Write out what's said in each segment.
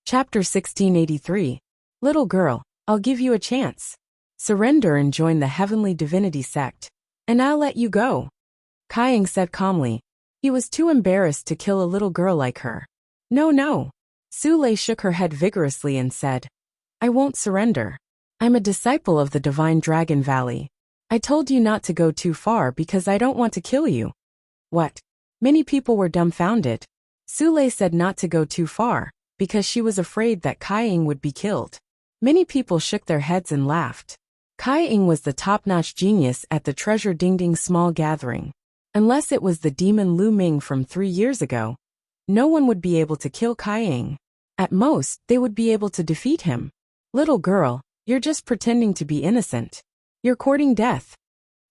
Chapter 1683. Little girl, I'll give you a chance. Surrender and join the Heavenly Divinity sect, and I'll let you go. Kaiying said calmly. He was too embarrassed to kill a little girl like her. No, no. Su Lei shook her head vigorously and said, I won't surrender. I'm a disciple of the Divine Dragon Valley. I told you not to go too far because I don't want to kill you. What? Many people were dumbfounded. Su Lei said not to go too far, because she was afraid that Kaiying would be killed. Many people shook their heads and laughed. Kaiying was the top-notch genius at the Treasure Ding Ding small gathering. Unless it was the demon Lu Ming from 3 years ago, no one would be able to kill Kaiying. At most, they would be able to defeat him. Little girl, you're just pretending to be innocent. You're courting death.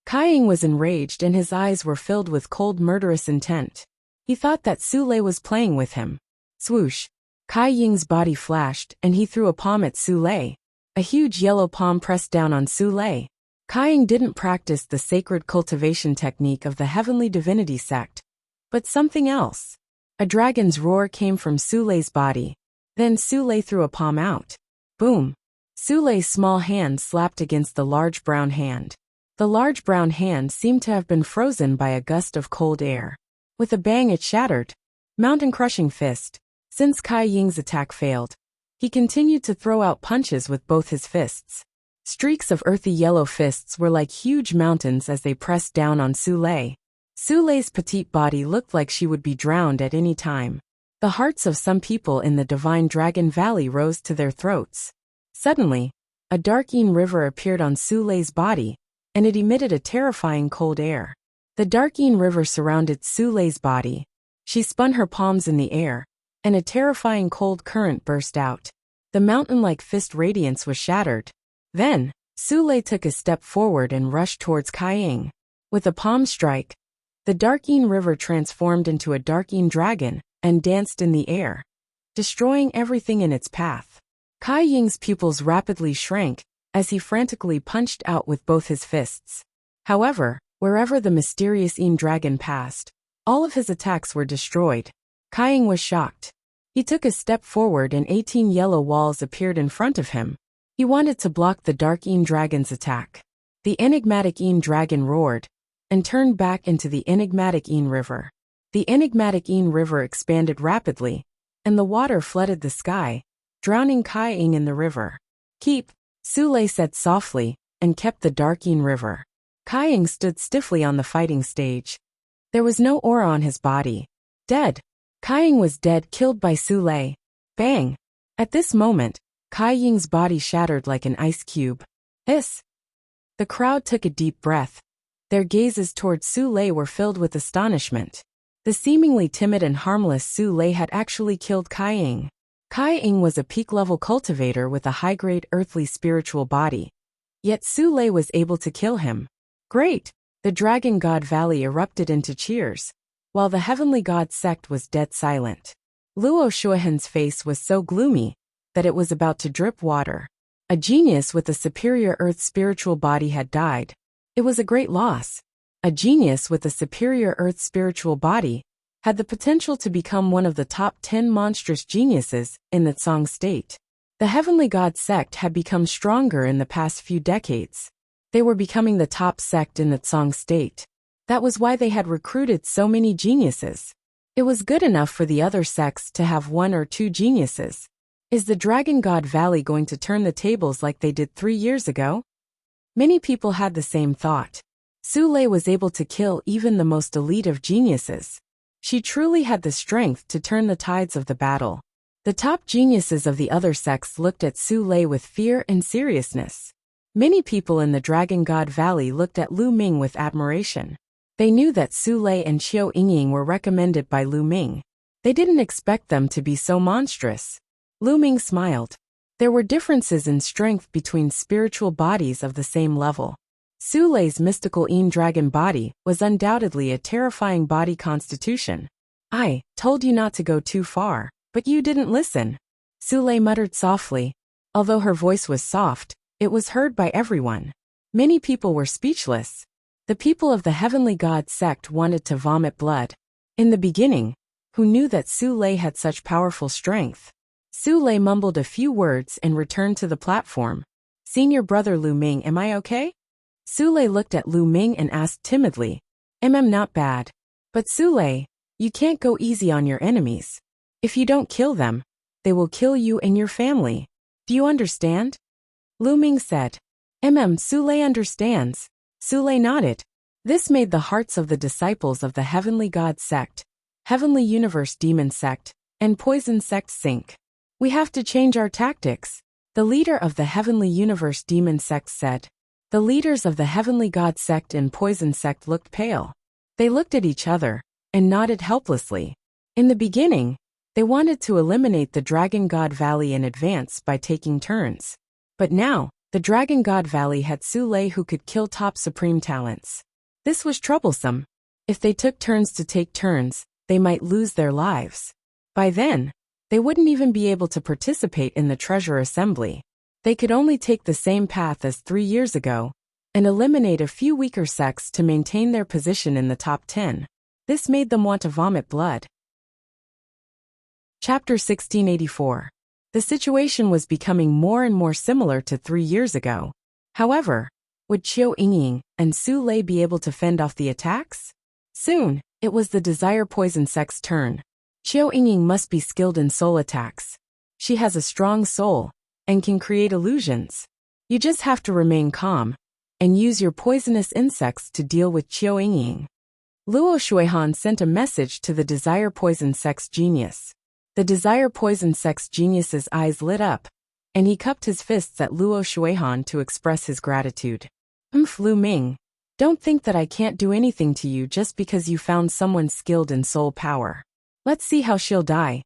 Kaiying was enraged and his eyes were filled with cold murderous intent. He thought that Su Lei was playing with him. Swoosh. Kaiying's body flashed and he threw a palm at Su Lei. A huge yellow palm pressed down on Su Lei. Kaiying didn't practice the sacred cultivation technique of the Heavenly Divinity sect, but something else. A dragon's roar came from Su Lei's body. Then Su Lei threw a palm out. Boom. Su Lei's small hand slapped against the large brown hand. The large brown hand seemed to have been frozen by a gust of cold air. With a bang it shattered. Mountain-crushing fist. Since Kaiying's attack failed, he continued to throw out punches with both his fists. Streaks of earthy yellow fists were like huge mountains as they pressed down on Su Lei. Su Lei's petite body looked like she would be drowned at any time. The hearts of some people in the Divine Dragon Valley rose to their throats. Suddenly, a dark-green river appeared on Su Lei's body, and it emitted a terrifying cold air. The dark-green river surrounded Su Lei's body. She spun her palms in the air, and a terrifying cold current burst out. The mountain-like fist radiance was shattered. Then, Su Lei took a step forward and rushed towards Kaiying. With a palm strike, the dark-green river transformed into a dark-green dragon and danced in the air, destroying everything in its path. Kaiying's pupils rapidly shrank as he frantically punched out with both his fists. However, wherever the mysterious dragon passed, all of his attacks were destroyed. Kaiying was shocked. He took a step forward and 18 yellow walls appeared in front of him. He wanted to block the dark dragon's attack. The enigmatic dragon roared and turned back into the enigmatic river. The enigmatic river expanded rapidly, and the water flooded the sky, drowning Kaiying in the river. Keep, Su Lei said softly, and kept the dark river. Kaiying stood stiffly on the fighting stage. There was no aura on his body. Dead. Kaiying was dead, killed by Su Lei. Bang! At this moment, Kaiying's body shattered like an ice cube. Hiss! The crowd took a deep breath. Their gazes toward Su Lei were filled with astonishment. The seemingly timid and harmless Su Lei had actually killed Kaiying. Kaiying was a peak-level cultivator with a high-grade earthly spiritual body. Yet Su Lei was able to kill him. Great! The Dragon God Valley erupted into cheers, while the Heavenly God sect was dead silent. Luo Shuohen's face was so gloomy that it was about to drip water. A genius with a superior earth spiritual body had died. It was a great loss. A genius with a superior earth spiritual body had the potential to become one of the top 10 monstrous geniuses in the Tsang state. The Heavenly God sect had become stronger in the past few decades. They were becoming the top sect in the Tsang state. That was why they had recruited so many geniuses. It was good enough for the other sects to have 1 or 2 geniuses. Is the Dragon God Valley going to turn the tables like they did 3 years ago? Many people had the same thought. Su Lei was able to kill even the most elite of geniuses. She truly had the strength to turn the tides of the battle. The top geniuses of the other sects looked at Su Lei with fear and seriousness. Many people in the Dragon God Valley looked at Lu Ming with admiration. They knew that Su Lei and Qiu Yingying were recommended by Lu Ming. They didn't expect them to be so monstrous. Lu Ming smiled. There were differences in strength between spiritual bodies of the same level. Su Lei's mystical dragon body was undoubtedly a terrifying body constitution. I told you not to go too far, but you didn't listen. Su Lei muttered softly. Although her voice was soft, it was heard by everyone. Many people were speechless. The people of the Heavenly God sect wanted to vomit blood. In the beginning, who knew that Su Lei had such powerful strength? Su Lei mumbled a few words and returned to the platform. Senior brother Lu Ming, am I okay? Su Lei looked at Lu Ming and asked timidly. Not bad. But Su Lei, you can't go easy on your enemies. If you don't kill them, they will kill you and your family. Do you understand? Lu Ming said. Su Lei understands. Su Lei nodded. This made the hearts of the disciples of the Heavenly God sect, Heavenly Universe Demon sect, and Poison sect sink. We have to change our tactics, the leader of the Heavenly Universe Demon sect said. The leaders of the Heavenly God sect and Poison sect looked pale. They looked at each other and nodded helplessly. In the beginning, they wanted to eliminate the Dragon God Valley in advance by taking turns. But now, the Dragon God Valley had Su Lei who could kill top supreme talents. This was troublesome. If they took turns to take turns, they might lose their lives. By then, they wouldn't even be able to participate in the treasure assembly. They could only take the same path as 3 years ago and eliminate a few weaker sects to maintain their position in the top 10. This made them want to vomit blood. Chapter 1684. The situation was becoming more and more similar to 3 years ago. However, would Qiu Yingying and Su Lei be able to fend off the attacks? Soon, it was the Desire Poison sect's turn. Qiu Yingying must be skilled in soul attacks. She has a strong soul and can create illusions. You just have to remain calm and use your poisonous insects to deal with Qiu Yingying. Luo Shuihan sent a message to the Desire Poison sect's genius. The Desire Poison sect's genius's eyes lit up, and he cupped his fists at Luo Shuihan to express his gratitude. Lu Ming, don't think that I can't do anything to you just because you found someone skilled in soul power. Let's see how she'll die.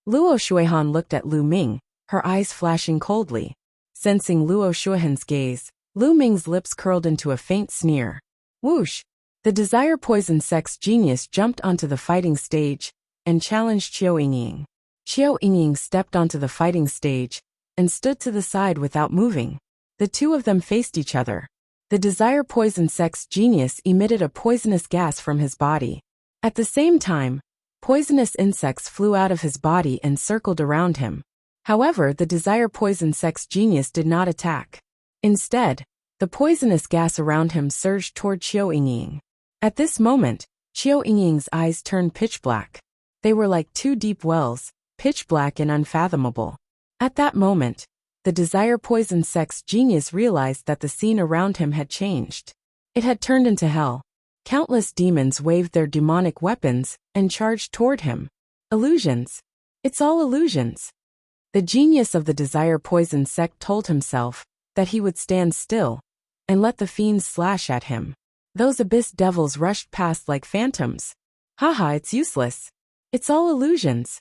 Luo Shuihan looked at Lu Ming, her eyes flashing coldly. Sensing Luo Shuihan's gaze, Lu Ming's lips curled into a faint sneer. Whoosh! The Desire Poison sect's genius jumped onto the fighting stage and challenged Qiu Yingying. Qiu Yingying stepped onto the fighting stage and stood to the side without moving. The two of them faced each other. The Desire Poison sect's genius emitted a poisonous gas from his body. At the same time, poisonous insects flew out of his body and circled around him. However, the Desire Poison sect's genius did not attack. Instead, the poisonous gas around him surged toward Qiu Yingying. At this moment, Qiu Yingying's eyes turned pitch black. They were like two deep wells, pitch black and unfathomable. At that moment, the Desire Poison sect's genius realized that the scene around him had changed. It had turned into hell. Countless demons waved their demonic weapons and charged toward him. Illusions. It's all illusions. The genius of the Desire Poison sect told himself that he would stand still and let the fiends slash at him. Those abyss devils rushed past like phantoms. Haha, it's useless. It's all illusions.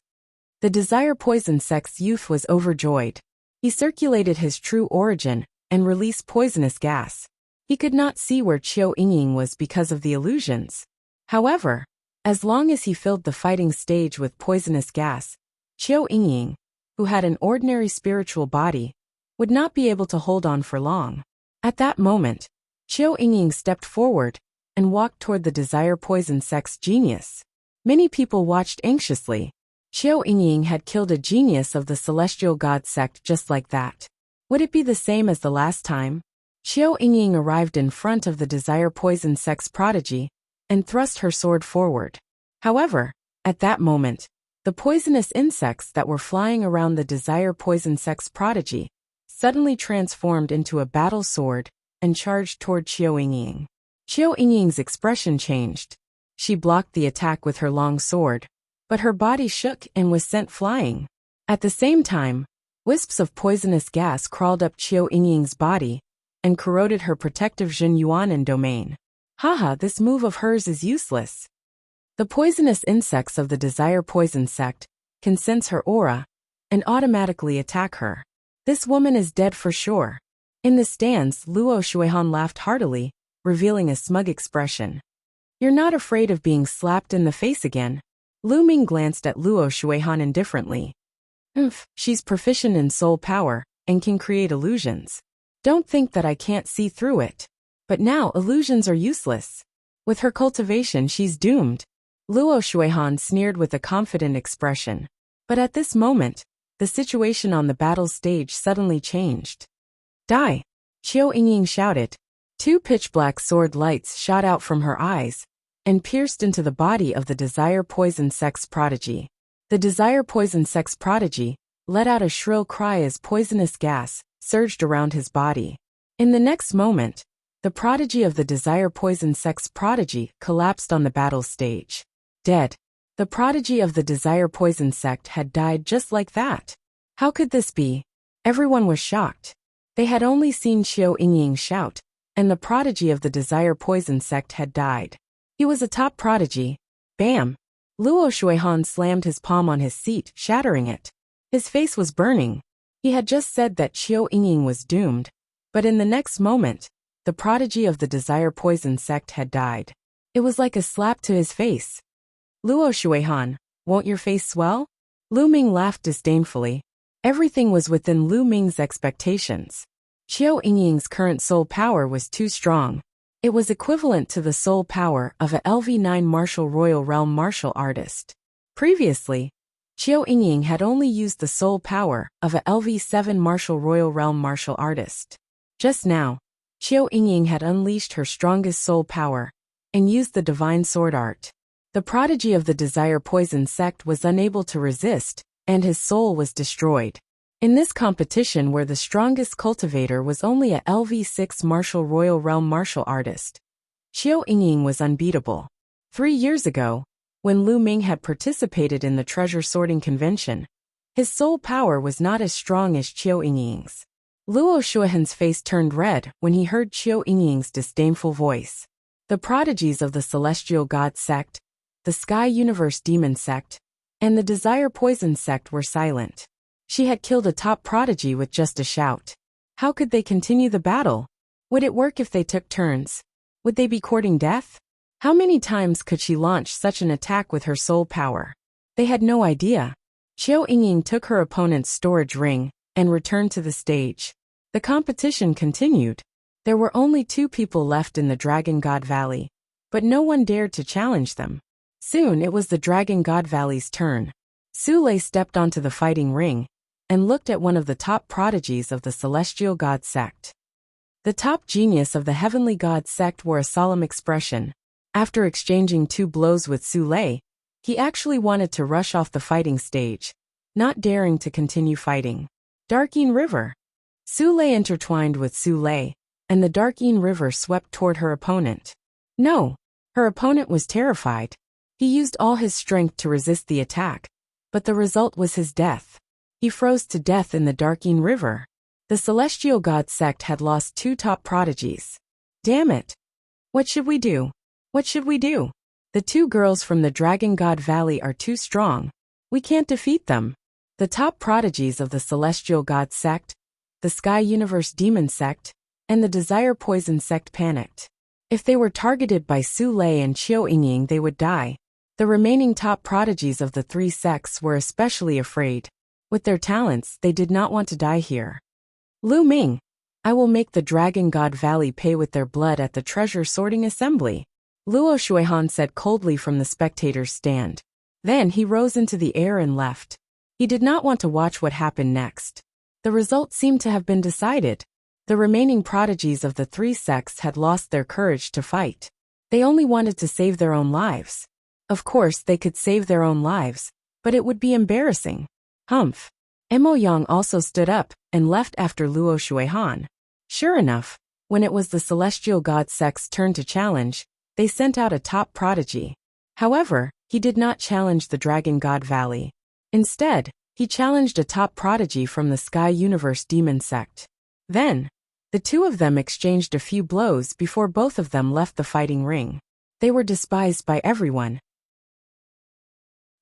The Desire Poison sect's youth was overjoyed. He circulated his true origin and released poisonous gas. He could not see where Qiu Yingying was because of the illusions. However, as long as he filled the fighting stage with poisonous gas, Qiu Yingying, who had an ordinary spiritual body, would not be able to hold on for long. At that moment, Qiu Yingying stepped forward and walked toward the Desire Poison sect's genius. Many people watched anxiously. Qiu Yingying had killed a genius of the Celestial God sect just like that. Would it be the same as the last time? Qiu Yingying arrived in front of the Desire Poison sect's prodigy and thrust her sword forward. However, at that moment, the poisonous insects that were flying around the Desire Poison sect's prodigy suddenly transformed into a battle sword and charged toward Qiu Yingying. Qiu Yingying's expression changed. She blocked the attack with her long sword, but her body shook and was sent flying. At the same time, wisps of poisonous gas crawled up Qiu Yingying's body and corroded her protective Jin Yuanan domain. Haha, this move of hers is useless. The poisonous insects of the Desire Poison sect can sense her aura and automatically attack her. This woman is dead for sure. In the stands, Luo Shuihan laughed heartily, revealing a smug expression. You're not afraid of being slapped in the face again? Lu Ming glanced at Luo Shuihan indifferently. She's proficient in soul power and can create illusions. Don't think that I can't see through it. But now illusions are useless. With her cultivation, she's doomed. Luo Shuihan sneered with a confident expression. But at this moment, the situation on the battle stage suddenly changed. Die! Qiu Yingying shouted. Two pitch-black sword lights shot out from her eyes and pierced into the body of the Desire Poison Sex Prodigy. The Desire Poison Sex Prodigy let out a shrill cry as poisonous gas surged around his body. In the next moment, the prodigy of the Desire Poison Sex Prodigy collapsed on the battle stage. Dead. The prodigy of the Desire Poison Sect had died just like that. How could this be? Everyone was shocked. They had only seen Qiu Yingying shout, and the prodigy of the Desire Poison Sect had died. He was a top prodigy. Bam! Luo Shuihan slammed his palm on his seat, shattering it. His face was burning. He had just said that Qiu Yingying was doomed, but in the next moment, the prodigy of the Desire Poison Sect had died. It was like a slap to his face. Luo Shuihan, won't your face swell? Lu Ming laughed disdainfully. Everything was within Lu Ming's expectations. Qiu Yingying's current soul power was too strong. It was equivalent to the soul power of a LV9 martial royal realm martial artist. Previously, Qiu Yingying had only used the soul power of a LV7 martial royal realm martial artist. Just now, Qiu Yingying had unleashed her strongest soul power and used the divine sword art. The prodigy of the Desire Poison Sect was unable to resist, and his soul was destroyed. In this competition where the strongest cultivator was only a LV6 martial royal realm martial artist, Qiu Yingying was unbeatable. 3 years ago, when Lu Ming had participated in the treasure sorting convention, his soul power was not as strong as Qiu Yingying's. Luo Shuihan's face turned red when he heard Qiu Yingying's disdainful voice. The prodigies of the Celestial God Sect, the Sky Universe Demon Sect, and the Desire Poison Sect were silent. She had killed a top prodigy with just a shout. How could they continue the battle? Would it work if they took turns? Would they be courting death? How many times could she launch such an attack with her soul power? They had no idea. Qiu Yingying took her opponent's storage ring and returned to the stage. The competition continued. There were only 2 people left in the Dragon God Valley, but no one dared to challenge them. Soon it was the Dragon God Valley's turn. Su Lei stepped onto the fighting ring and looked at one of the top prodigies of the Celestial God Sect. The top genius of the Heavenly God Sect wore a solemn expression. After exchanging 2 blows with Su Lei, he actually wanted to rush off the fighting stage, not daring to continue fighting. Darkeen River. Su Lei intertwined with Su Lei, and the Darkeen River swept toward her opponent. No, her opponent was terrified. He used all his strength to resist the attack, but the result was his death. He froze to death in the Darkeen River. The Celestial God Sect had lost 2 top prodigies. Damn it! What should we do? What should we do? The 2 girls from the Dragon God Valley are too strong. We can't defeat them. The top prodigies of the Celestial God Sect, the Sky Universe Demon Sect, and the Desire Poison Sect panicked. If they were targeted by Su Lei and Qiu Yingying, they would die. The remaining top prodigies of the 3 sects were especially afraid. With their talents, they did not want to die here. Lu Ming, I will make the Dragon God Valley pay with their blood at the treasure sorting assembly, Luo Shuihan said coldly from the spectators' stand. Then he rose into the air and left. He did not want to watch what happened next. The result seemed to have been decided. The remaining prodigies of the 3 sects had lost their courage to fight. They only wanted to save their own lives. Of course they could save their own lives, but it would be embarrassing. Humph. Emo Yang also stood up and left after Luo Shuihan. Sure enough, when it was the Celestial God Sect's turn to challenge, they sent out a top prodigy. However, he did not challenge the Dragon God Valley. Instead, he challenged a top prodigy from the Sky Universe Demon Sect. Then, the 2 of them exchanged a few blows before both of them left the fighting ring. They were despised by everyone.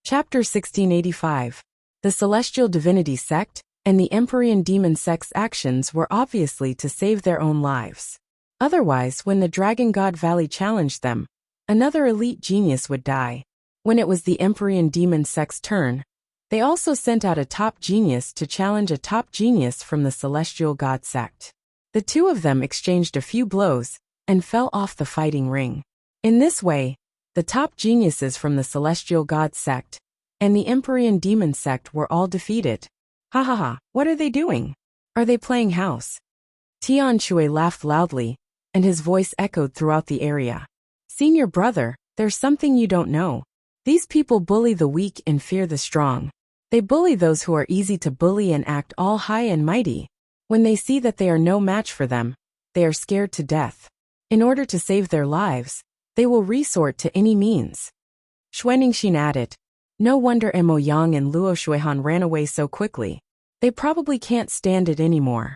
Chapter 1685. The Celestial Divinity Sect and the Empyrean Demon Sect's actions were obviously to save their own lives. Otherwise, when the Dragon God Valley challenged them, another elite genius would die. When it was the Empyrean Demon Sect's turn, they also sent out a top genius to challenge a top genius from the Celestial God Sect. The 2 of them exchanged a few blows and fell off the fighting ring. In this way, the top geniuses from the Celestial God Sect and the Empyrean Demon Sect were all defeated. Ha ha ha, what are they doing? Are they playing house? Tian Shui laughed loudly, and his voice echoed throughout the area. Senior brother, there's something you don't know. These people bully the weak and fear the strong. They bully those who are easy to bully and act all high and mighty. When they see that they are no match for them, they are scared to death. In order to save their lives, they will resort to any means. Xuanixin added. No wonder Mo Yang and Luo Shuihan ran away so quickly. They probably can't stand it anymore.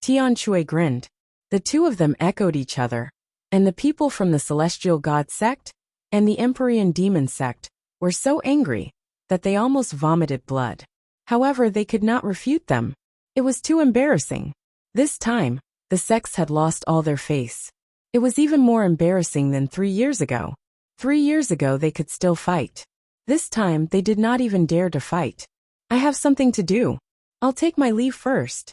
Tian Shui grinned. The two of them echoed each other, and the people from the Celestial God sect and the Empyrean Demon sect were so angry that they almost vomited blood. However, they could not refute them. It was too embarrassing. This time, the sects had lost all their face. It was even more embarrassing than 3 years ago. 3 years ago they could still fight. This time they did not even dare to fight. I have something to do. I'll take my leave first.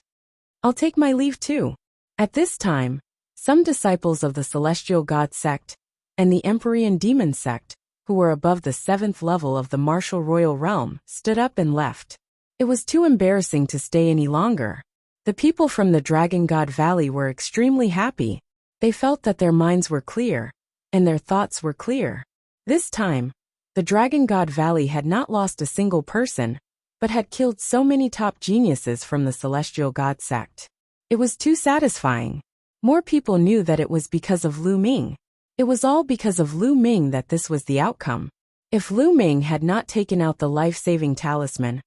I'll take my leave too. At this time, some disciples of the Celestial God sect and the Empyrean Demon sect, who were above the 7th level of the martial royal realm, stood up and left. It was too embarrassing to stay any longer. The people from the Dragon God Valley were extremely happy. They felt that their minds were clear, and their thoughts were clear. This time, the Dragon God Valley had not lost a single person, but had killed so many top geniuses from the Celestial God sect. It was too satisfying. More people knew that it was because of Lu Ming. It was all because of Lu Ming that this was the outcome. If Lu Ming had not taken out the life-saving talisman,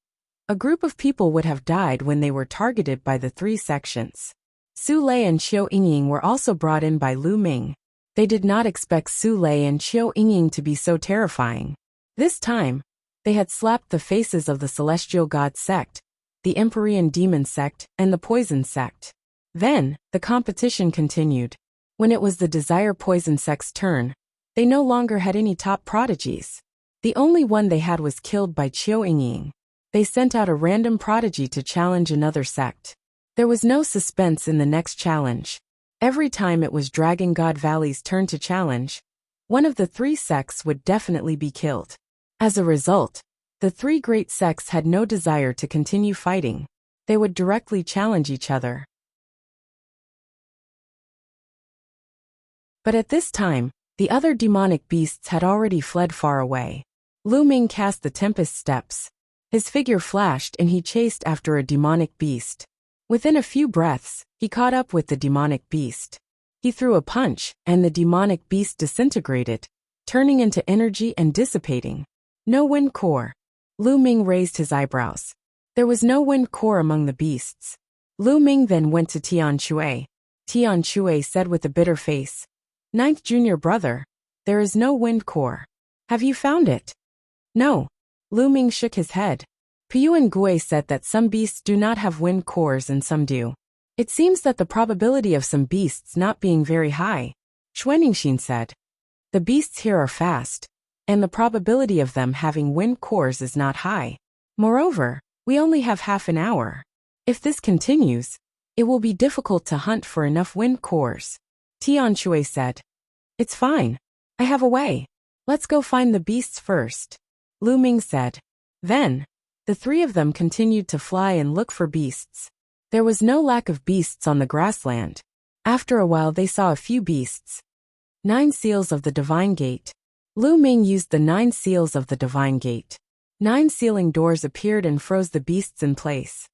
a group of people would have died when they were targeted by the 3 sections. Su Lei and Xiao Yingying were also brought in by Lu Ming. They did not expect Su Lei and Xiao Yingying to be so terrifying. This time, they had slapped the faces of the Celestial God sect, the Empyrean Demon sect, and the Poison sect. Then, the competition continued. When it was the Desire Poison sect's turn, they no longer had any top prodigies. The only one they had was killed by Xiao Yingying. They sent out a random prodigy to challenge another sect. There was no suspense in the next challenge. Every time it was Dragon God Valley's turn to challenge, one of the 3 sects would definitely be killed. As a result, the 3 great sects had no desire to continue fighting. They would directly challenge each other. But at this time, the other demonic beasts had already fled far away. Lu Ming cast the Tempest Steps. His figure flashed and he chased after a demonic beast. Within a few breaths, he caught up with the demonic beast. He threw a punch, and the demonic beast disintegrated, turning into energy and dissipating. No wind core. Lu Ming raised his eyebrows. There was no wind core among the beasts. Lu Ming then went to Tian Shui. Tian Shui said with a bitter face, "Ninth junior brother, there is no wind core. Have you found it?" "No." Lu Ming shook his head. Piyuan Gui said that some beasts do not have wind cores and some do. It seems that the probability of some beasts not being very high. Xuanixin said. The beasts here are fast, and the probability of them having wind cores is not high. Moreover, we only have half an hour. If this continues, it will be difficult to hunt for enough wind cores. Tian Shui said. It's fine. I have a way. Let's go find the beasts first. Lu Ming said. Then, the 3 of them continued to fly and look for beasts. There was no lack of beasts on the grassland. After a while they saw a few beasts. 9 seals of the Divine Gate. Lu Ming used the 9 seals of the Divine Gate. 9 sealing doors appeared and froze the beasts in place.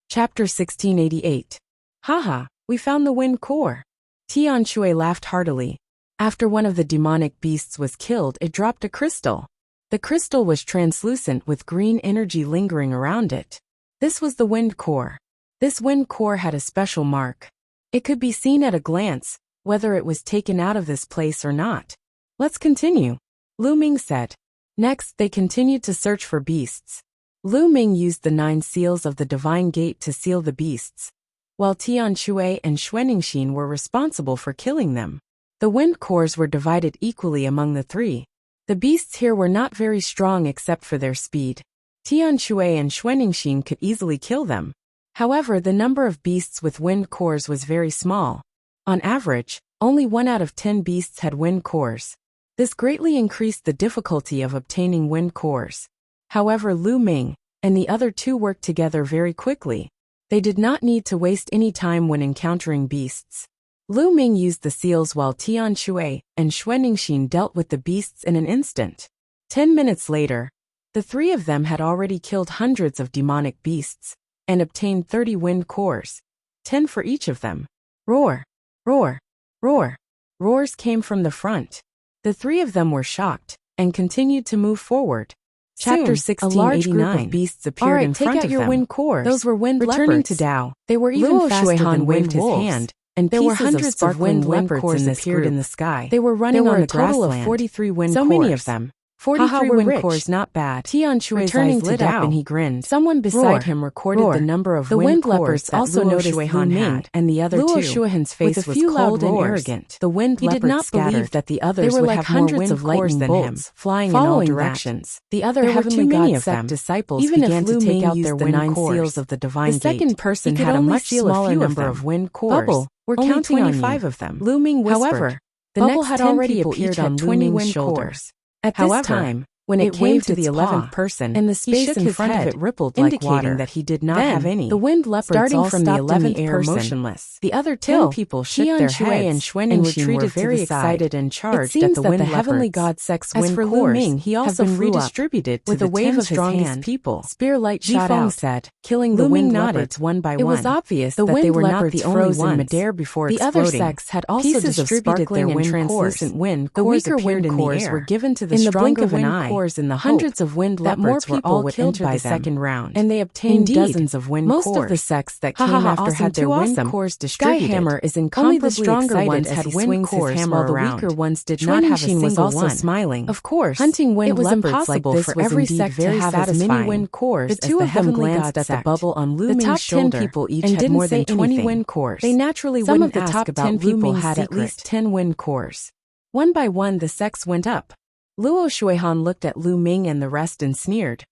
Chapter 1688. Haha, we found the wind core. Tian Shui laughed heartily. After one of the demonic beasts was killed, it dropped a crystal. The crystal was translucent with green energy lingering around it. This was the wind core. This wind core had a special mark. It could be seen at a glance, whether it was taken out of this place or not. Let's continue, Lu Ming said. Next, they continued to search for beasts. Lu Ming used the 9 seals of the Divine Gate to seal the beasts, while Tian Shui and Xuanixin were responsible for killing them. The wind cores were divided equally among the 3. The beasts here were not very strong except for their speed. Tian Shui and Xuanixin could easily kill them. However, the number of beasts with wind cores was very small. On average, only 1 out of 10 beasts had wind cores. This greatly increased the difficulty of obtaining wind cores. However, Lu Ming, and the other two worked together very quickly. They did not need to waste any time when encountering beasts. Lu Ming used the seals while Tian Shui and Xuan Ningxin dealt with the beasts in an instant. 10 minutes later, the three of them had already killed hundreds of demonic beasts and obtained 30 wind cores, 10 for each of them. Roar! Roar! Roar! Roars came from the front. The three of them were shocked and continued to move forward. Chapter 1689. A large group of beasts appeared in front of them. Take out your wind cores. Those were wind leopards. Returning to Dao, they were even faster than waved his hand, and there were hundreds of wind leopards appeared in the sky. They were running on the grassland. There were a total of 43 wind cores. So many of them. 43 wind cores, not bad. Tian Shui's eyes lit up and he grinned. Someone beside him recorded the number of wind leopards also noticed Lu Ming and the other two. Luo Shuihan's face was cold and arrogant. The wind leopards did not believe that the others would have hundreds of lightning than him, flying in all directions. The other heavenly god sect disciples began to take out their 9 seals of the divine gate. The second person had a much smaller number of wind cores. Bubble, we're counting 25 of them. Lu Ming whispered. However, the next had already appeared on Lu Ming's shoulders. At this time, when it came to the 11th person, and the space in front of it rippled like water, that he did not have any. The wind leopards all from the 11th person, motionless. The other 10 people shook their heads and Xuan Ningxin were very excited and charged at the wind leopards. Heavenly god sect's wind cores. As for Lu Ming, he also flew redistributed with a wave of his hand. People. Spear light shot out, said, killing the wind leopards one by one. It was obvious that they were not the only ones. Midair before the other sects had also distributed their wind translucent wind. The weaker wind cores were given to the stronger wind cores. In the hundreds of wind leopards were all killed by the second round, and they obtained dozens of wind cores. Most of the sects that came after had their wind cores distributed. Skyhammer is incomparably only the stronger ones had wind cores, while the weaker ones did not have a single one. Was also smiling. Of course, hunting wind leopards like this for every sect to have as many wind cores. The two of them glanced at the bubble on Lu Ming's shoulder. The top 10 people each had more than 20 wind cores. They naturally wouldn't ask about Lu Ming had at least 10 wind cores. One by one, the sects went up. Luo Shuihan looked at Lu Ming and the rest and sneered.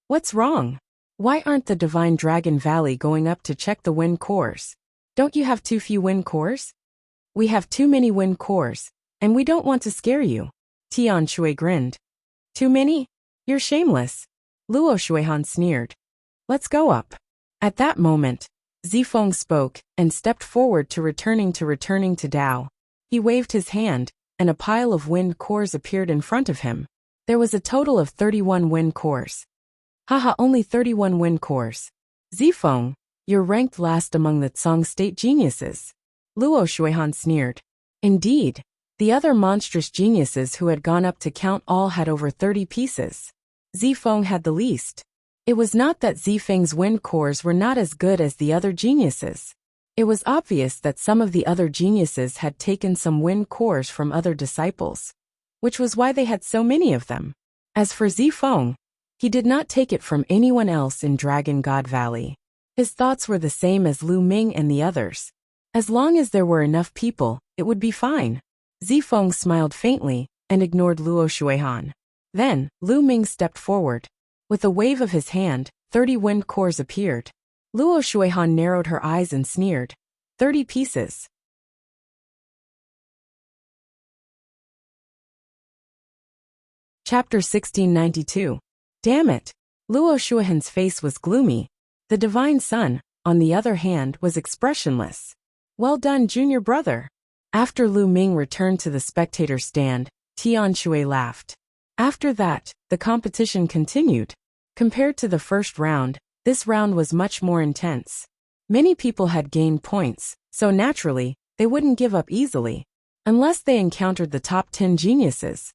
What's wrong? Why aren't the Divine Dragon Valley going up to check the wind cores? Don't you have too few wind cores? We have too many wind cores, and we don't want to scare you. Tian Shui grinned. Too many? You're shameless. Luo Shuihan sneered. Let's go up. At that moment, Zifeng spoke and stepped forward to returning to Dao. He waved his hand, and a pile of wind cores appeared in front of him. There was a total of 31 wind cores. Haha, only 31 wind cores. Zifeng, you're ranked last among the Tsang state geniuses. Luo Shuihan sneered. Indeed, the other monstrous geniuses who had gone up to count all had over 30 pieces. Zifeng had the least. It was not that Zifeng's wind cores were not as good as the other geniuses. It was obvious that some of the other geniuses had taken some wind cores from other disciples, which was why they had so many of them. As for Zifeng, he did not take it from anyone else in Dragon God Valley. His thoughts were the same as Lu Ming and the others. As long as there were enough people, it would be fine. Zifeng smiled faintly and ignored Luo Shuihan. Then, Lu Ming stepped forward. With a wave of his hand, 30 wind cores appeared. Luo Shuihan narrowed her eyes and sneered. 30 pieces. Chapter 1692. Damn it! Luo Shuihan's face was gloomy. The Divine Sun, on the other hand, was expressionless. Well done, junior brother. After Lu Ming returned to the spectator stand, Tian Shui laughed. After that, the competition continued. Compared to the first round, this round was much more intense. Many people had gained points, so naturally, they wouldn't give up easily. Unless they encountered the top 10 geniuses,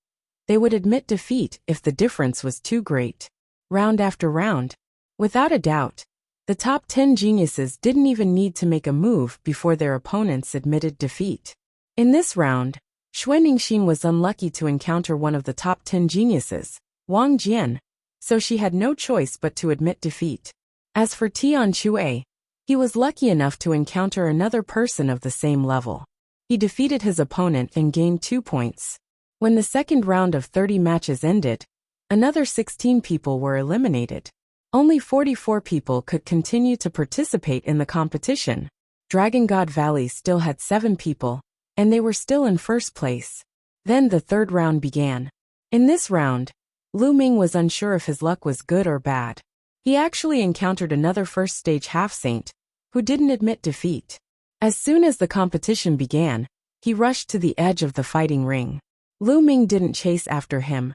they would admit defeat if the difference was too great. Round after round. Without a doubt, the top 10 geniuses didn't even need to make a move before their opponents admitted defeat. In this round, Xuan Ningxin was unlucky to encounter one of the top 10 geniuses, Wang Jian, so she had no choice but to admit defeat. As for Tian Shui, he was lucky enough to encounter another person of the same level. He defeated his opponent and gained 2 points. When the second round of 30 matches ended, another 16 people were eliminated. Only 44 people could continue to participate in the competition. Dragon God Valley still had 7 people, and they were still in first place. Then the third round began. In this round, Lu Ming was unsure if his luck was good or bad. he actually encountered another first-stage half-saint, who didn't admit defeat. As soon as the competition began, he rushed to the edge of the fighting ring. Lu Ming didn't chase after him,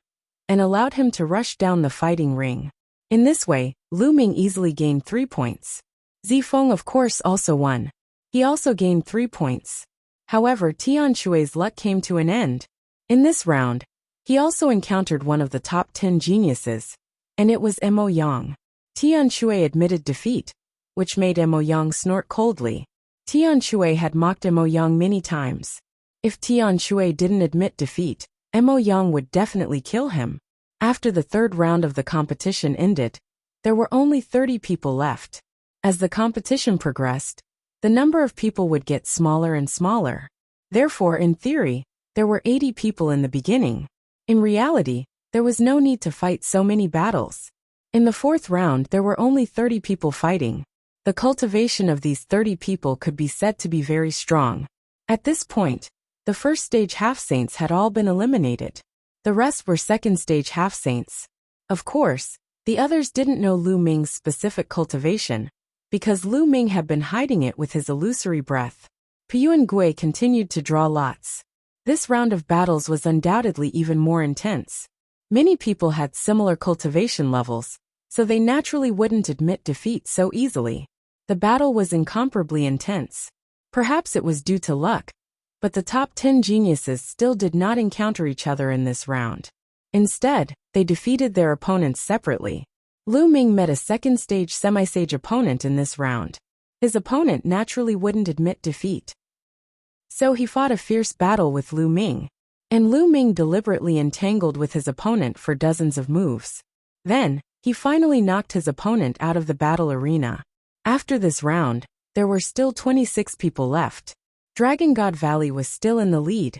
and allowed him to rush down the fighting ring. In this way, Lu Ming easily gained 3 points. Zifeng of course also won. He also gained 3 points. However, Tian Shui's luck came to an end. In this round, he also encountered one of the top 10 geniuses, and it was Mo Yang. Tian Shui admitted defeat, which made Mo Yang snort coldly. Tian Shui had mocked Mo Yang many times. If Tian Shui didn't admit defeat, Mo Yang would definitely kill him. After the third round of the competition ended, there were only 30 people left. As the competition progressed, the number of people would get smaller and smaller. Therefore, in theory, there were 80 people in the beginning. In reality, there was no need to fight so many battles. In the fourth round, there were only 30 people fighting. The cultivation of these 30 people could be said to be very strong. At this point, the first stage half-saints had all been eliminated. The rest were second stage half-saints. Of course, the others didn't know Lu Ming's specific cultivation, because Lu Ming had been hiding it with his illusory breath. Piyuan Gui continued to draw lots. This round of battles was undoubtedly even more intense. Many people had similar cultivation levels, so they naturally wouldn't admit defeat so easily. The battle was incomparably intense. Perhaps it was due to luck, but the top 10 geniuses still did not encounter each other in this round. Instead, they defeated their opponents separately. Lu Ming met a second-stage semi-sage opponent in this round. His opponent naturally wouldn't admit defeat. So he fought a fierce battle with Lu Ming, and Lu Ming deliberately entangled with his opponent for dozens of moves. Then, he finally knocked his opponent out of the battle arena. After this round, there were still 26 people left. Dragon God Valley was still in the lead.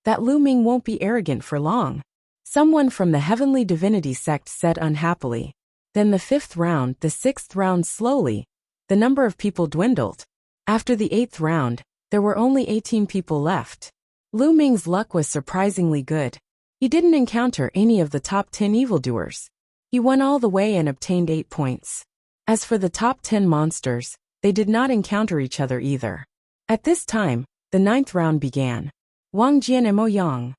That Lu Ming won't be arrogant for long. Someone from the Heavenly Divinity sect said unhappily. Then the fifth round, the sixth round slowly. The number of people dwindled. After the eighth round, there were only 18 people left. Lu Ming's luck was surprisingly good. He didn't encounter any of the top 10 evildoers. He won all the way and obtained 8 points. As for the top 10 monsters, they did not encounter each other either. At this time, the ninth round began. Wang Jian and Mo Yang.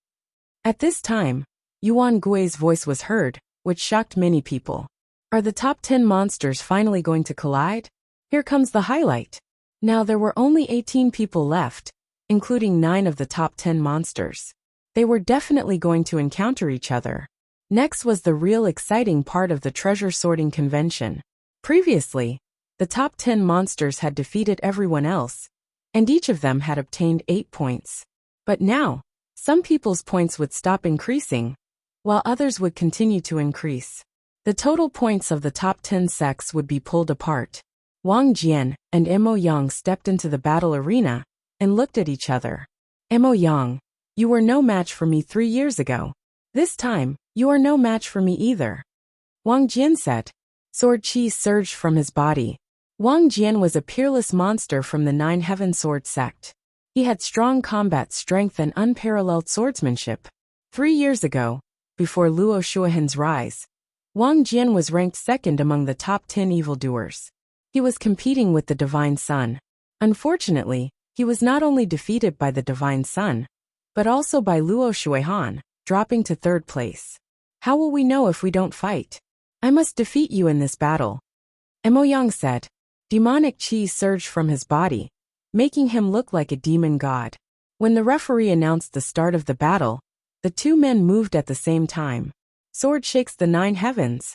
At this time, Yuan Gui's voice was heard, which shocked many people. Are the top 10 monsters finally going to collide? Here comes the highlight. Now there were only 18 people left, including 9 of the top 10 monsters. They were definitely going to encounter each other. Next was the real exciting part of the treasure sorting convention. Previously, the top 10 monsters had defeated everyone else, and each of them had obtained 8 points. But now, some people's points would stop increasing, while others would continue to increase. The total points of the top 10 sects would be pulled apart. Wang Jian and Mo Yang stepped into the battle arena and looked at each other. Mo Yang, you were no match for me 3 years ago. This time, you are no match for me either. Wang Jian said. Sword chi surged from his body. Wang Jian was a peerless monster from the Nine Heaven Sword sect. He had strong combat strength and unparalleled swordsmanship. 3 years ago, before Luo Shuohan's rise, Wang Jian was ranked second among the top 10 evildoers. He was competing with the Divine Sun. Unfortunately, he was not only defeated by the Divine Sun, but also by Luo Shuohan, dropping to third place. How will we know if we don't fight? I must defeat you in this battle. Mo Yang said. Demonic chi surged from his body, making him look like a demon god. When the referee announced the start of the battle, the two men moved at the same time. Sword shakes the 9 heavens.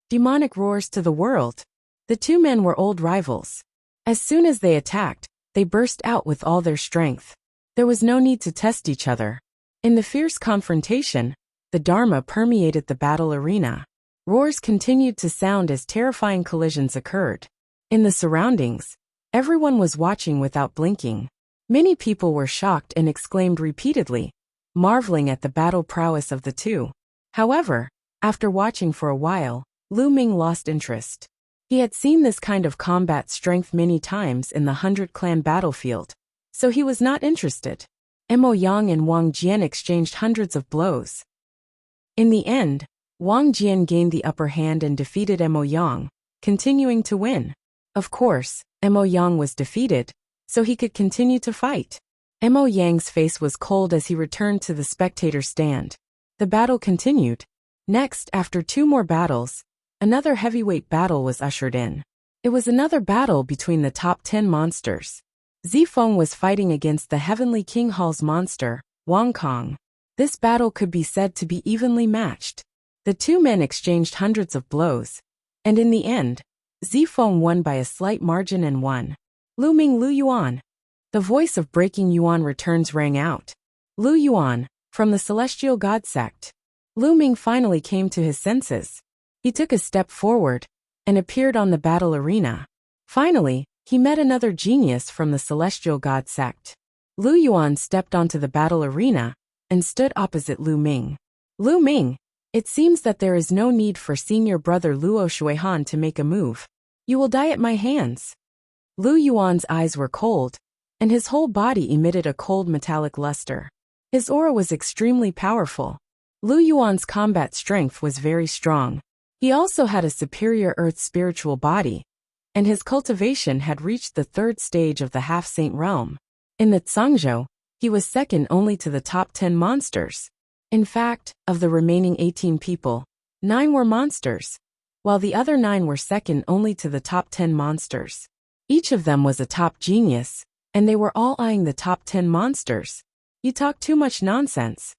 Demonic roars to the world. The two men were old rivals. As soon as they attacked, they burst out with all their strength. There was no need to test each other. In the fierce confrontation, the Dharma permeated the battle arena. Roars continued to sound as terrifying collisions occurred. In the surroundings, everyone was watching without blinking. Many people were shocked and exclaimed repeatedly, marveling at the battle prowess of the two. However, after watching for a while, Lu Ming lost interest. He had seen this kind of combat strength many times in the 100-clan battlefield, so he was not interested. Mo Yang and Wang Jian exchanged hundreds of blows. In the end, Wang Jian gained the upper hand and defeated Mo Yang, continuing to win. Of course, Mo Yang was defeated, so he could continue to fight. Mo Yang's face was cold as he returned to the spectator stand. The battle continued. Next, after 2 more battles, another heavyweight battle was ushered in. It was another battle between the top 10 monsters. Zifeng was fighting against the Heavenly King Hall's monster, Wang Kong. This battle could be said to be evenly matched. The 2 men exchanged hundreds of blows, and in the end, Zifeng won by a slight margin and won. Lu Ming Lu Yuan. The voice of Breaking Yuan Returns rang out. Lu Yuan, from the Celestial God sect. Lu Ming finally came to his senses. He took a step forward and appeared on the battle arena. Finally, he met another genius from the Celestial God sect. Lu Yuan stepped onto the battle arena and stood opposite Lu Ming. Lu Ming, it seems that there is no need for senior brother Luo Shuihan to make a move. You will die at my hands. Lu Yuan's eyes were cold, and his whole body emitted a cold metallic luster. His aura was extremely powerful. Lu Yuan's combat strength was very strong. He also had a superior earth spiritual body, and his cultivation had reached the 3rd stage of the half-saint realm. In the Zhangzhou, he was second only to the top 10 monsters. In fact, of the remaining 18 people, 9 were monsters, while the other 9 were second only to the top 10 monsters. Each of them was a top genius, and they were all eyeing the top 10 monsters. You talk too much nonsense.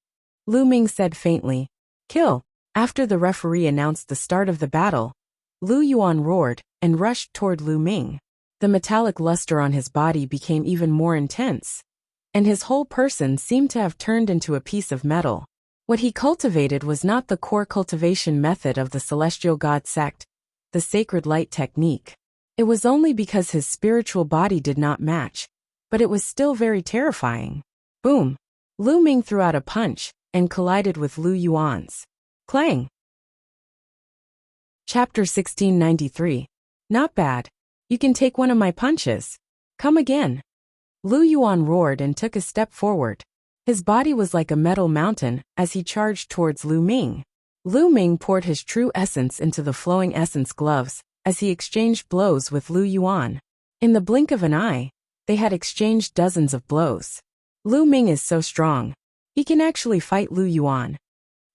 Lu Ming said faintly. Kill. After the referee announced the start of the battle, Lu Yuan roared and rushed toward Lu Ming. The metallic luster on his body became even more intense, and his whole person seemed to have turned into a piece of metal. What he cultivated was not the core cultivation method of the Celestial God sect, the sacred light technique. It was only because his spiritual body did not match, but it was still very terrifying. Boom! Lu Ming threw out a punch and collided with Lu Yuan's. Clang! Chapter 1693. Not bad. You can take one of my punches. Come again. Lu Yuan roared and took a step forward. His body was like a metal mountain as he charged towards Lu Ming. Lu Ming poured his true essence into the flowing essence gloves as he exchanged blows with Lu Yuan. In the blink of an eye, they had exchanged dozens of blows. Lu Ming is so strong. He can actually fight Lu Yuan.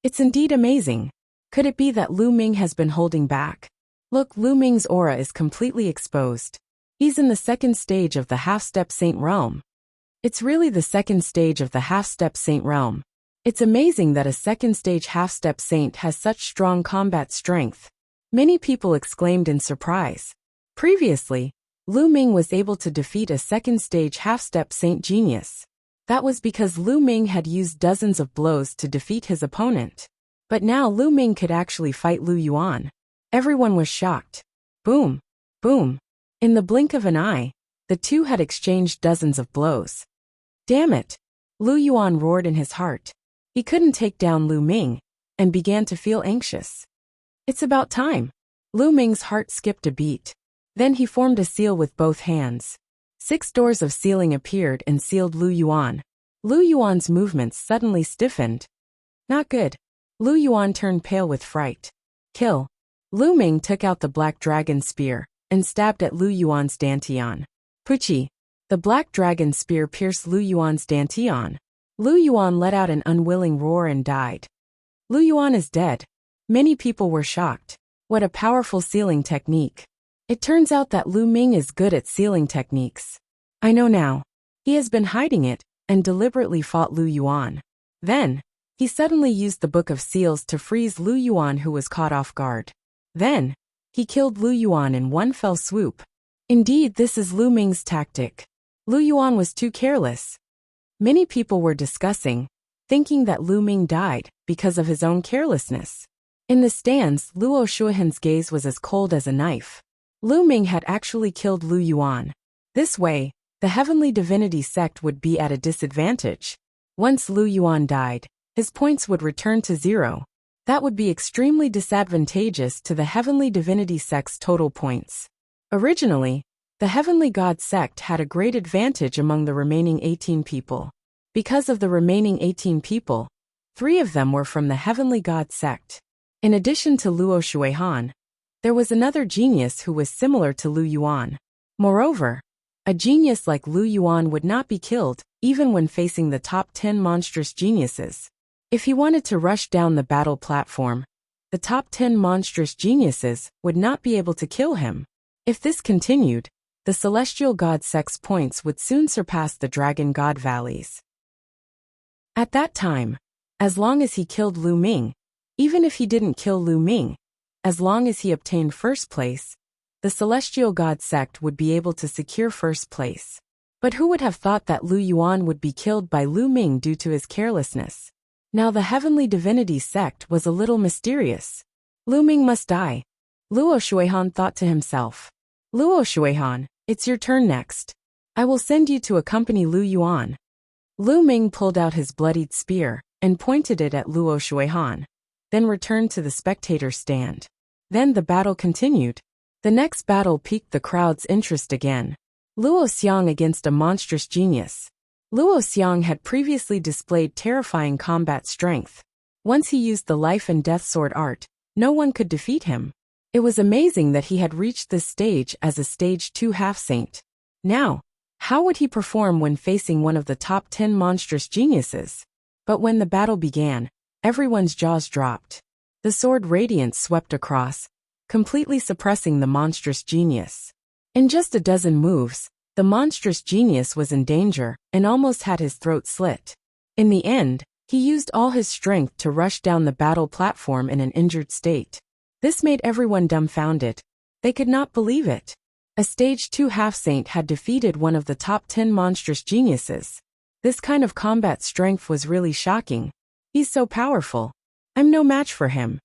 It's indeed amazing. Could it be that Lu Ming has been holding back? Look, Lu Ming's aura is completely exposed. He's in the 2nd stage of the half-step saint realm. It's really the 2nd stage of the half-step saint realm. It's amazing that a 2nd stage half-step saint has such strong combat strength. Many people exclaimed in surprise. Previously, Lu Ming was able to defeat a 2nd stage half-step saint genius. That was because Lu Ming had used dozens of blows to defeat his opponent. But now Lu Ming could actually fight Lu Yuan. Everyone was shocked. Boom! Boom! In the blink of an eye, the two had exchanged dozens of blows. Damn it! Lu Yuan roared in his heart. He couldn't take down Lu Ming, and began to feel anxious. It's about time. Lu Ming's heart skipped a beat. Then he formed a seal with both hands. 6 doors of sealing appeared and sealed Lu Yuan. Lu Yuan's movements suddenly stiffened. Not good. Lu Yuan turned pale with fright. Kill. Lu Ming took out the black dragon spear and stabbed at Lu Yuan's dantian. Puchi. The black dragon spear pierced Lu Yuan's dantian. Lu Yuan let out an unwilling roar and died. Lu Yuan is dead. Many people were shocked. What a powerful sealing technique. It turns out that Lu Ming is good at sealing techniques. I know now. He has been hiding it and deliberately fought Lu Yuan. Then, he suddenly used the Book of Seals to freeze Lu Yuan, who was caught off guard. Then, he killed Lu Yuan in one fell swoop. Indeed, this is Lu Ming's tactic. Lu Yuan was too careless. Many people were discussing, thinking that Lu Ming died because of his own carelessness. In the stands, Luo Shuihan's gaze was as cold as a knife. Lu Ming had actually killed Lu Yuan. This way, the Heavenly Divinity sect would be at a disadvantage. Once Lu Yuan died, his points would return to 0. That would be extremely disadvantageous to the Heavenly Divinity sect's total points. Originally, the Heavenly God sect had a great advantage among the remaining 18 people. Because of the remaining 18 people, 3 of them were from the Heavenly God sect. In addition to Luo Shuihan, there was another genius who was similar to Lu Yuan. Moreover, a genius like Lu Yuan would not be killed, even when facing the top 10 monstrous geniuses. If he wanted to rush down the battle platform, the top 10 monstrous geniuses would not be able to kill him. If this continued, the celestial god sect's points would soon surpass the dragon god valleys. At that time, as long as he killed Lu Ming, even if he didn't kill Lu Ming, as long as he obtained first place, the celestial god sect would be able to secure first place. But who would have thought that Lu Yuan would be killed by Lu Ming due to his carelessness? Now the heavenly divinity sect was a little mysterious. Lu Ming must die. Luo Shuihan thought to himself. Luo Shuihan, it's your turn next. I will send you to accompany Lu Yuan. Lu Ming pulled out his bloodied spear and pointed it at Luo Shuihan, then returned to the spectator stand. Then the battle continued. The next battle piqued the crowd's interest again. Luo Xiang against a monstrous genius. Luo Xiang had previously displayed terrifying combat strength. Once he used the life and death sword art, no one could defeat him. It was amazing that he had reached this stage as a stage 2 half-saint. Now, how would he perform when facing one of the top 10 monstrous geniuses? But when the battle began, everyone's jaws dropped. The sword radiance swept across, completely suppressing the monstrous genius. In just a dozen moves, the monstrous genius was in danger and almost had his throat slit. In the end, he used all his strength to rush down the battle platform in an injured state. This made everyone dumbfounded. They could not believe it. A stage 2 half-saint had defeated one of the top 10 monstrous geniuses. This kind of combat strength was really shocking. He's so powerful. I'm no match for him.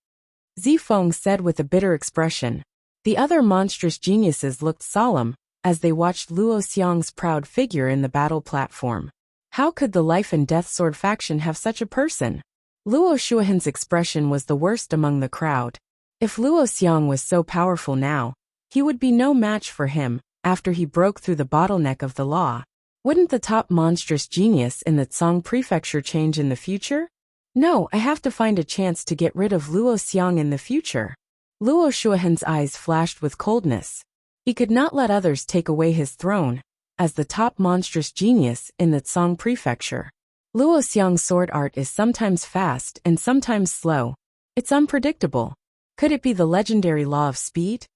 Zifeng said with a bitter expression. The other monstrous geniuses looked solemn as they watched Luo Xiang's proud figure in the battle platform. How could the life and death sword faction have such a person? Luo Shuihan's expression was the worst among the crowd. If Luo Xiang was so powerful now, he would be no match for him after he broke through the bottleneck of the law. Wouldn't the top monstrous genius in the Tsang prefecture change in the future? No, I have to find a chance to get rid of Luo Xiang in the future. Luo Shuihan's eyes flashed with coldness. He could not let others take away his throne as the top monstrous genius in the Tsang prefecture. Luo Xiang's sword art is sometimes fast and sometimes slow. It's unpredictable. Could it be the legendary law of speed?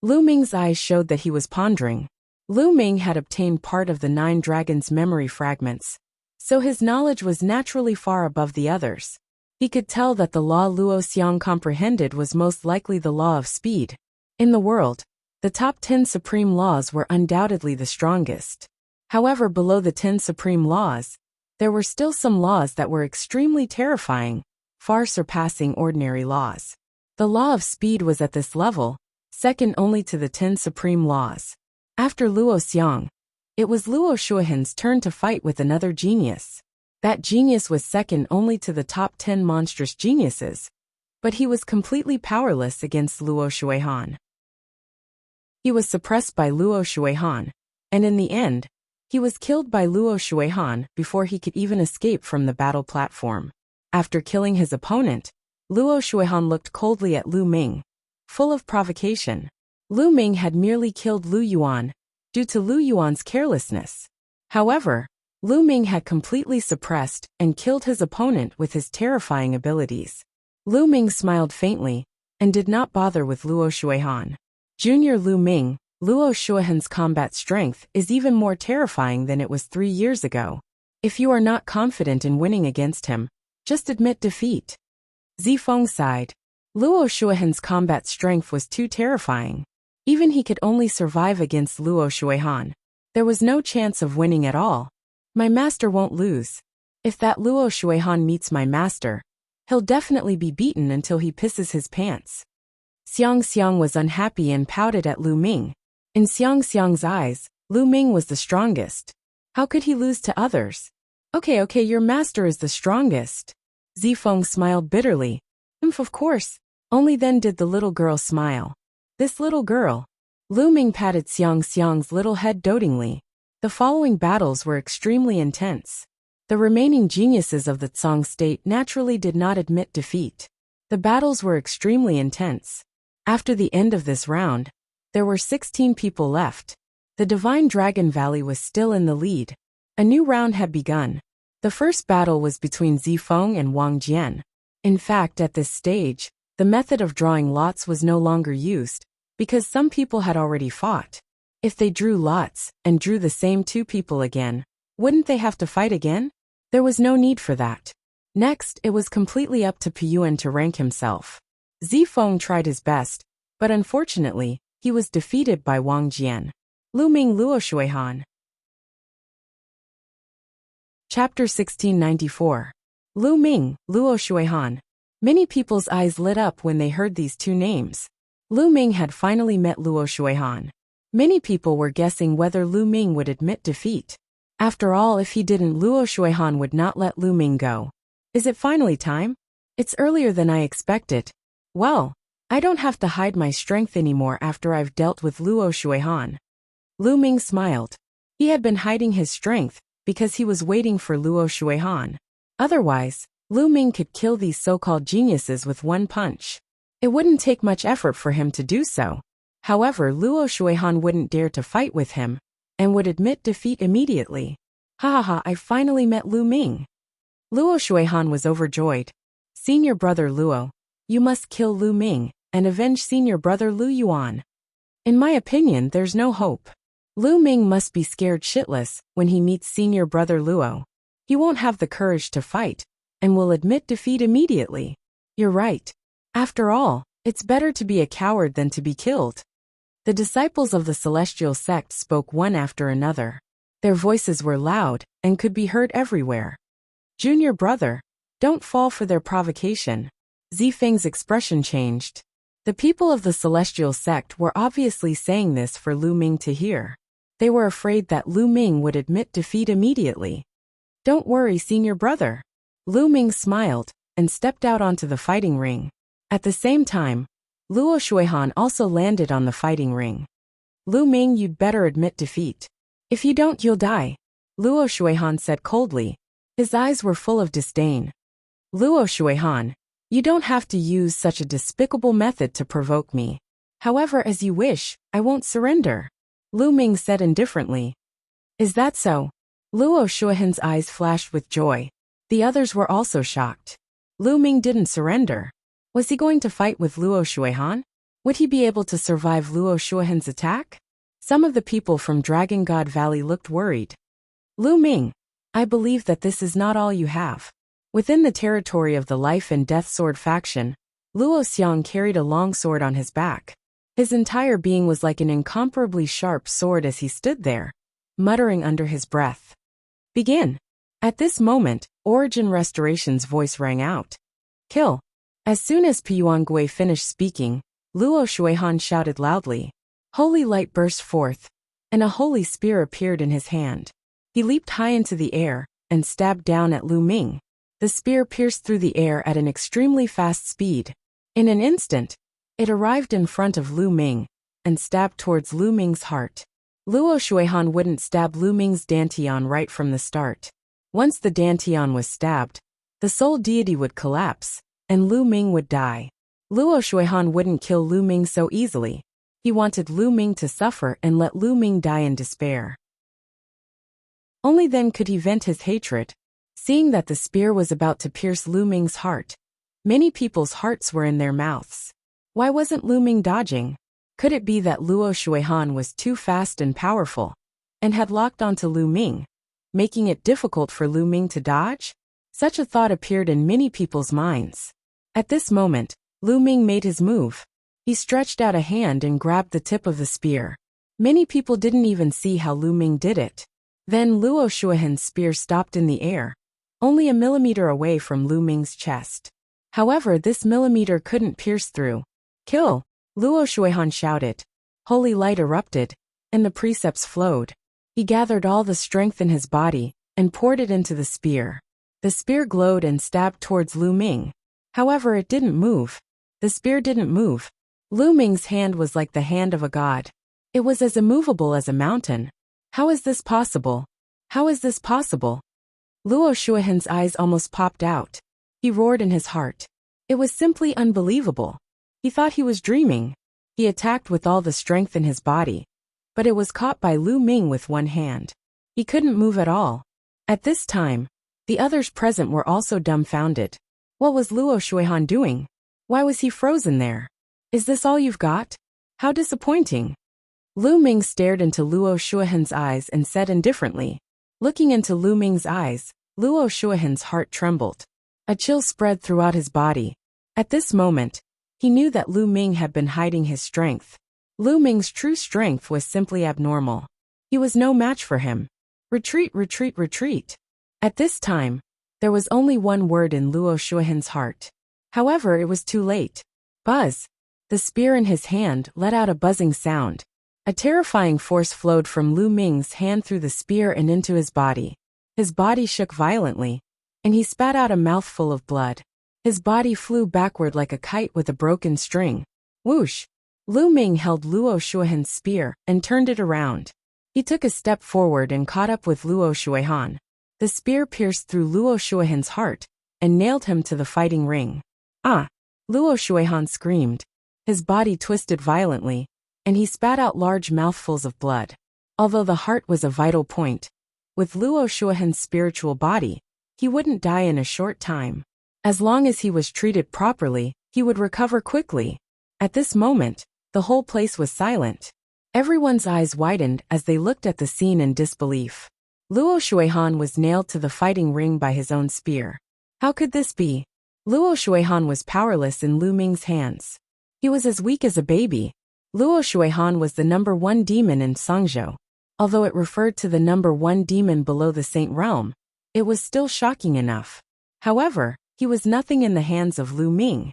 Lu Ming's eyes showed that he was pondering. Lu Ming had obtained part of the 9 dragons' memory fragments, so his knowledge was naturally far above the others. He could tell that the law Luo Xiang comprehended was most likely the law of speed. In the world, the top 10 supreme laws were undoubtedly the strongest. However, below the 10 supreme laws, there were still some laws that were extremely terrifying, far surpassing ordinary laws. The law of speed was at this level, second only to the 10 supreme laws. After Luo Xiang, it was Luo Shuihan's turn to fight with another genius. That genius was second only to the top 10 monstrous geniuses, but he was completely powerless against Luo Shuihan. He was suppressed by Luo Shuihan, and in the end, he was killed by Luo Shuihan before he could even escape from the battle platform. After killing his opponent, Luo Shuihan looked coldly at Lu Ming, full of provocation. Lu Ming had merely killed Lu Yuan due to Lu Yuan's carelessness. However, Lu Ming had completely suppressed and killed his opponent with his terrifying abilities. Lu Ming smiled faintly and did not bother with Luo Shuihan. Junior Lu Ming, Luo Shuihan's combat strength is even more terrifying than it was 3 years ago. If you are not confident in winning against him, just admit defeat. Zifeng sighed. Luo Shuihan's combat strength was too terrifying. Even he could only survive against Luo Shuihan. There was no chance of winning at all. My master won't lose. If that Luo Shuihan meets my master, he'll definitely be beaten until he pisses his pants. Xiang Xiang was unhappy and pouted at Lu Ming. In Xiang Xiang's eyes, Lu Ming was the strongest. How could he lose to others? Okay, your master is the strongest. Zifeng smiled bitterly. Of course. Only then did the little girl smile. This little girl. Lu Ming patted Xiang Xiang's little head dotingly. The following battles were extremely intense. The remaining geniuses of the Tsang state naturally did not admit defeat. The battles were extremely intense. After the end of this round, there were 16 people left. The Divine Dragon Valley was still in the lead. A new round had begun. The first battle was between Zifeng and Wang Jian. In fact, at this stage, the method of drawing lots was no longer used, because some people had already fought. If they drew lots and drew the same two people again, wouldn't they have to fight again? There was no need for that. Next, it was completely up to Piyuan to rank himself. Zifeng tried his best, but unfortunately, he was defeated by Wang Jian. Lu Ming Luo Shuihan. Chapter 1694. Lu Ming, Luo Shuihan. Many people's eyes lit up when they heard these two names. Lu Ming had finally met Luo Shuihan. Many people were guessing whether Lu Ming would admit defeat. After all, if he didn't, Luo Shuihan would not let Lu Ming go. Is it finally time? It's earlier than I expected. Well, I don't have to hide my strength anymore after I've dealt with Luo Shuihan. Lu Ming smiled. He had been hiding his strength because he was waiting for Luo Shuihan. Otherwise, Lu Ming could kill these so-called geniuses with one punch. It wouldn't take much effort for him to do so. However, Luo Shuihan wouldn't dare to fight with him, and would admit defeat immediately. I finally met Lu Ming. Luo Shuihan was overjoyed. Senior brother Luo, you must kill Lu Ming, and avenge senior brother Lu Yuan. In my opinion, there's no hope. Lu Ming must be scared shitless when he meets senior brother Luo. He won't have the courage to fight, and will admit defeat immediately. You're right. After all, it's better to be a coward than to be killed. The disciples of the celestial sect spoke one after another. Their voices were loud and could be heard everywhere. Junior brother, don't fall for their provocation. Zifeng's expression changed. The people of the celestial sect were obviously saying this for Lu Ming to hear. They were afraid that Lu Ming would admit defeat immediately. Don't worry, senior brother. Lu Ming smiled and stepped out onto the fighting ring. At the same time, Luo Shuihan also landed on the fighting ring. Lu Ming, you'd better admit defeat. If you don't, you'll die, Luo Shuihan said coldly. His eyes were full of disdain. Luo Shuihan, you don't have to use such a despicable method to provoke me. However, as you wish, I won't surrender, Lu Ming said indifferently. Is that so? Luo Shuihan's eyes flashed with joy. The others were also shocked. Lu Ming didn't surrender. Was he going to fight with Luo Shuihan? Would he be able to survive Luo Shuihan's attack? Some of the people from Dragon God Valley looked worried. Lu Ming, I believe that this is not all you have. Within the territory of the Life and Death Sword faction, Luo Xiang carried a long sword on his back. His entire being was like an incomparably sharp sword as he stood there, muttering under his breath. Begin. At this moment, Origin Restoration's voice rang out. Kill. As soon as Piyuan finished speaking, Luo Shuihan shouted loudly. Holy light burst forth, and a holy spear appeared in his hand. He leaped high into the air and stabbed down at Lu Ming. The spear pierced through the air at an extremely fast speed. In an instant, it arrived in front of Lu Ming and stabbed towards Lu Ming's heart. Luo Shuihan wouldn't stab Lu Ming's dantian right from the start. Once the dantian was stabbed, the soul deity would collapse, and Lu Ming would die. Luo Shuihan wouldn't kill Lu Ming so easily. He wanted Lu Ming to suffer and let Lu Ming die in despair. Only then could he vent his hatred. Seeing that the spear was about to pierce Lu Ming's heart, many people's hearts were in their mouths. Why wasn't Lu Ming dodging? Could it be that Luo Shuihan was too fast and powerful, and had locked onto Lu Ming, making it difficult for Lu Ming to dodge? Such a thought appeared in many people's minds. At this moment, Lu Ming made his move. He stretched out a hand and grabbed the tip of the spear. Many people didn't even see how Lu Ming did it. Then Luo Shuihan's spear stopped in the air, only a millimeter away from Lu Ming's chest. However, this millimeter couldn't pierce through. Kill! Luo Shuihan shouted. Holy light erupted, and the precepts flowed. He gathered all the strength in his body and poured it into the spear. The spear glowed and stabbed towards Lu Ming. However, it didn't move. The spear didn't move. Lu Ming's hand was like the hand of a god. It was as immovable as a mountain. How is this possible? How is this possible? Luo Shuihan's eyes almost popped out. He roared in his heart. It was simply unbelievable. He thought he was dreaming. He attacked with all the strength in his body, but it was caught by Lu Ming with one hand. He couldn't move at all. At this time, the others present were also dumbfounded. What was Luo Shuihan doing? Why was he frozen there? Is this all you've got? How disappointing. Lu Ming stared into Luo Shuihan's eyes and said indifferently. Looking into Lu Ming's eyes, Luo Shuihan's heart trembled. A chill spread throughout his body. At this moment, he knew that Lu Ming had been hiding his strength. Lu Ming's true strength was simply abnormal. He was no match for him. Retreat, retreat, retreat. At this time, there was only one word in Luo Shuihan's heart. However, it was too late. Buzz. The spear in his hand let out a buzzing sound. A terrifying force flowed from Lu Ming's hand through the spear and into his body. His body shook violently, and he spat out a mouthful of blood. His body flew backward like a kite with a broken string. Whoosh! Lu Ming held Luo Shuihan's spear and turned it around. He took a step forward and caught up with Luo Shuihan. The spear pierced through Luo Shuihan's heart and nailed him to the fighting ring. Ah! Luo Shuihan screamed. His body twisted violently, and he spat out large mouthfuls of blood. Although the heart was a vital point, with Luo Shuihan's spiritual body, he wouldn't die in a short time. As long as he was treated properly, he would recover quickly. At this moment, the whole place was silent. Everyone's eyes widened as they looked at the scene in disbelief. Luo Shuihan was nailed to the fighting ring by his own spear. How could this be? Luo Shuihan was powerless in Lu Ming's hands. He was as weak as a baby. Luo Shuihan was the #1 demon in Sangzhou. Although it referred to the #1 demon below the Saint Realm, it was still shocking enough. However, he was nothing in the hands of Lu Ming.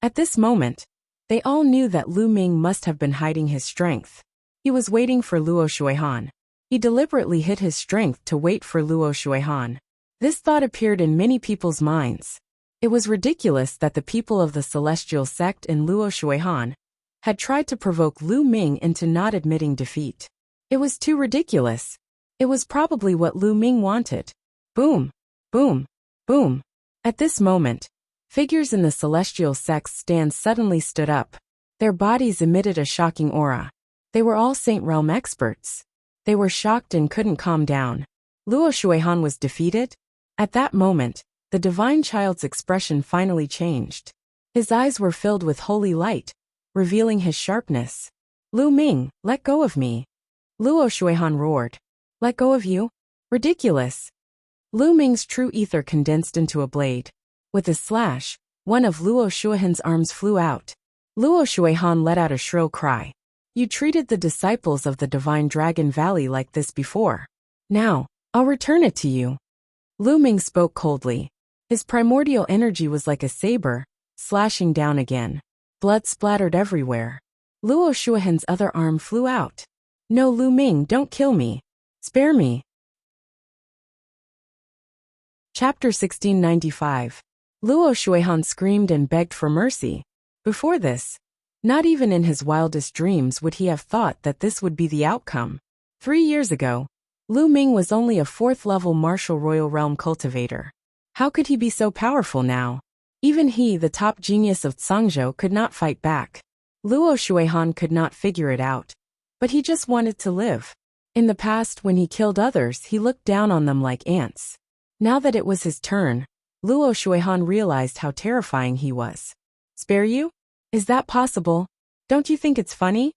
At this moment, they all knew that Lu Ming must have been hiding his strength. He was waiting for Luo Shuihan. He deliberately hid his strength to wait for Luo Shuihan. This thought appeared in many people's minds. It was ridiculous that the people of the Celestial Sect and Luo Shuihan had tried to provoke Lu Ming into not admitting defeat. It was too ridiculous. It was probably what Lu Ming wanted. Boom! Boom! Boom! At this moment, figures in the Celestial Sect's stand suddenly stood up. Their bodies emitted a shocking aura. They were all Saint Realm experts. They were shocked and couldn't calm down. Luo Shuihan was defeated? At that moment, the divine child's expression finally changed. His eyes were filled with holy light, revealing his sharpness. Lu Ming, let go of me. Luo Shuihan roared. Let go of you? Ridiculous. Lu Ming's true ether condensed into a blade. With a slash, one of Luo Shuihan's arms flew out. Luo Shuihan let out a shrill cry. You treated the disciples of the Divine Dragon Valley like this before. Now, I'll return it to you. Lu Ming spoke coldly. His primordial energy was like a saber, slashing down again. Blood splattered everywhere. Luo Shuihan's other arm flew out. No, Lu Ming, don't kill me. Spare me. Chapter 1695. Luo Shuihan screamed and begged for mercy. Before this, not even in his wildest dreams would he have thought that this would be the outcome. 3 years ago, Lu Ming was only a 4th-level martial royal realm cultivator. How could he be so powerful now? Even he, the top genius of Sangzhou, could not fight back. Luo Shuihan could not figure it out. But he just wanted to live. In the past, when he killed others, he looked down on them like ants. Now that it was his turn, Luo Shuihan realized how terrifying he was. Spare you? Is that possible? Don't you think it's funny?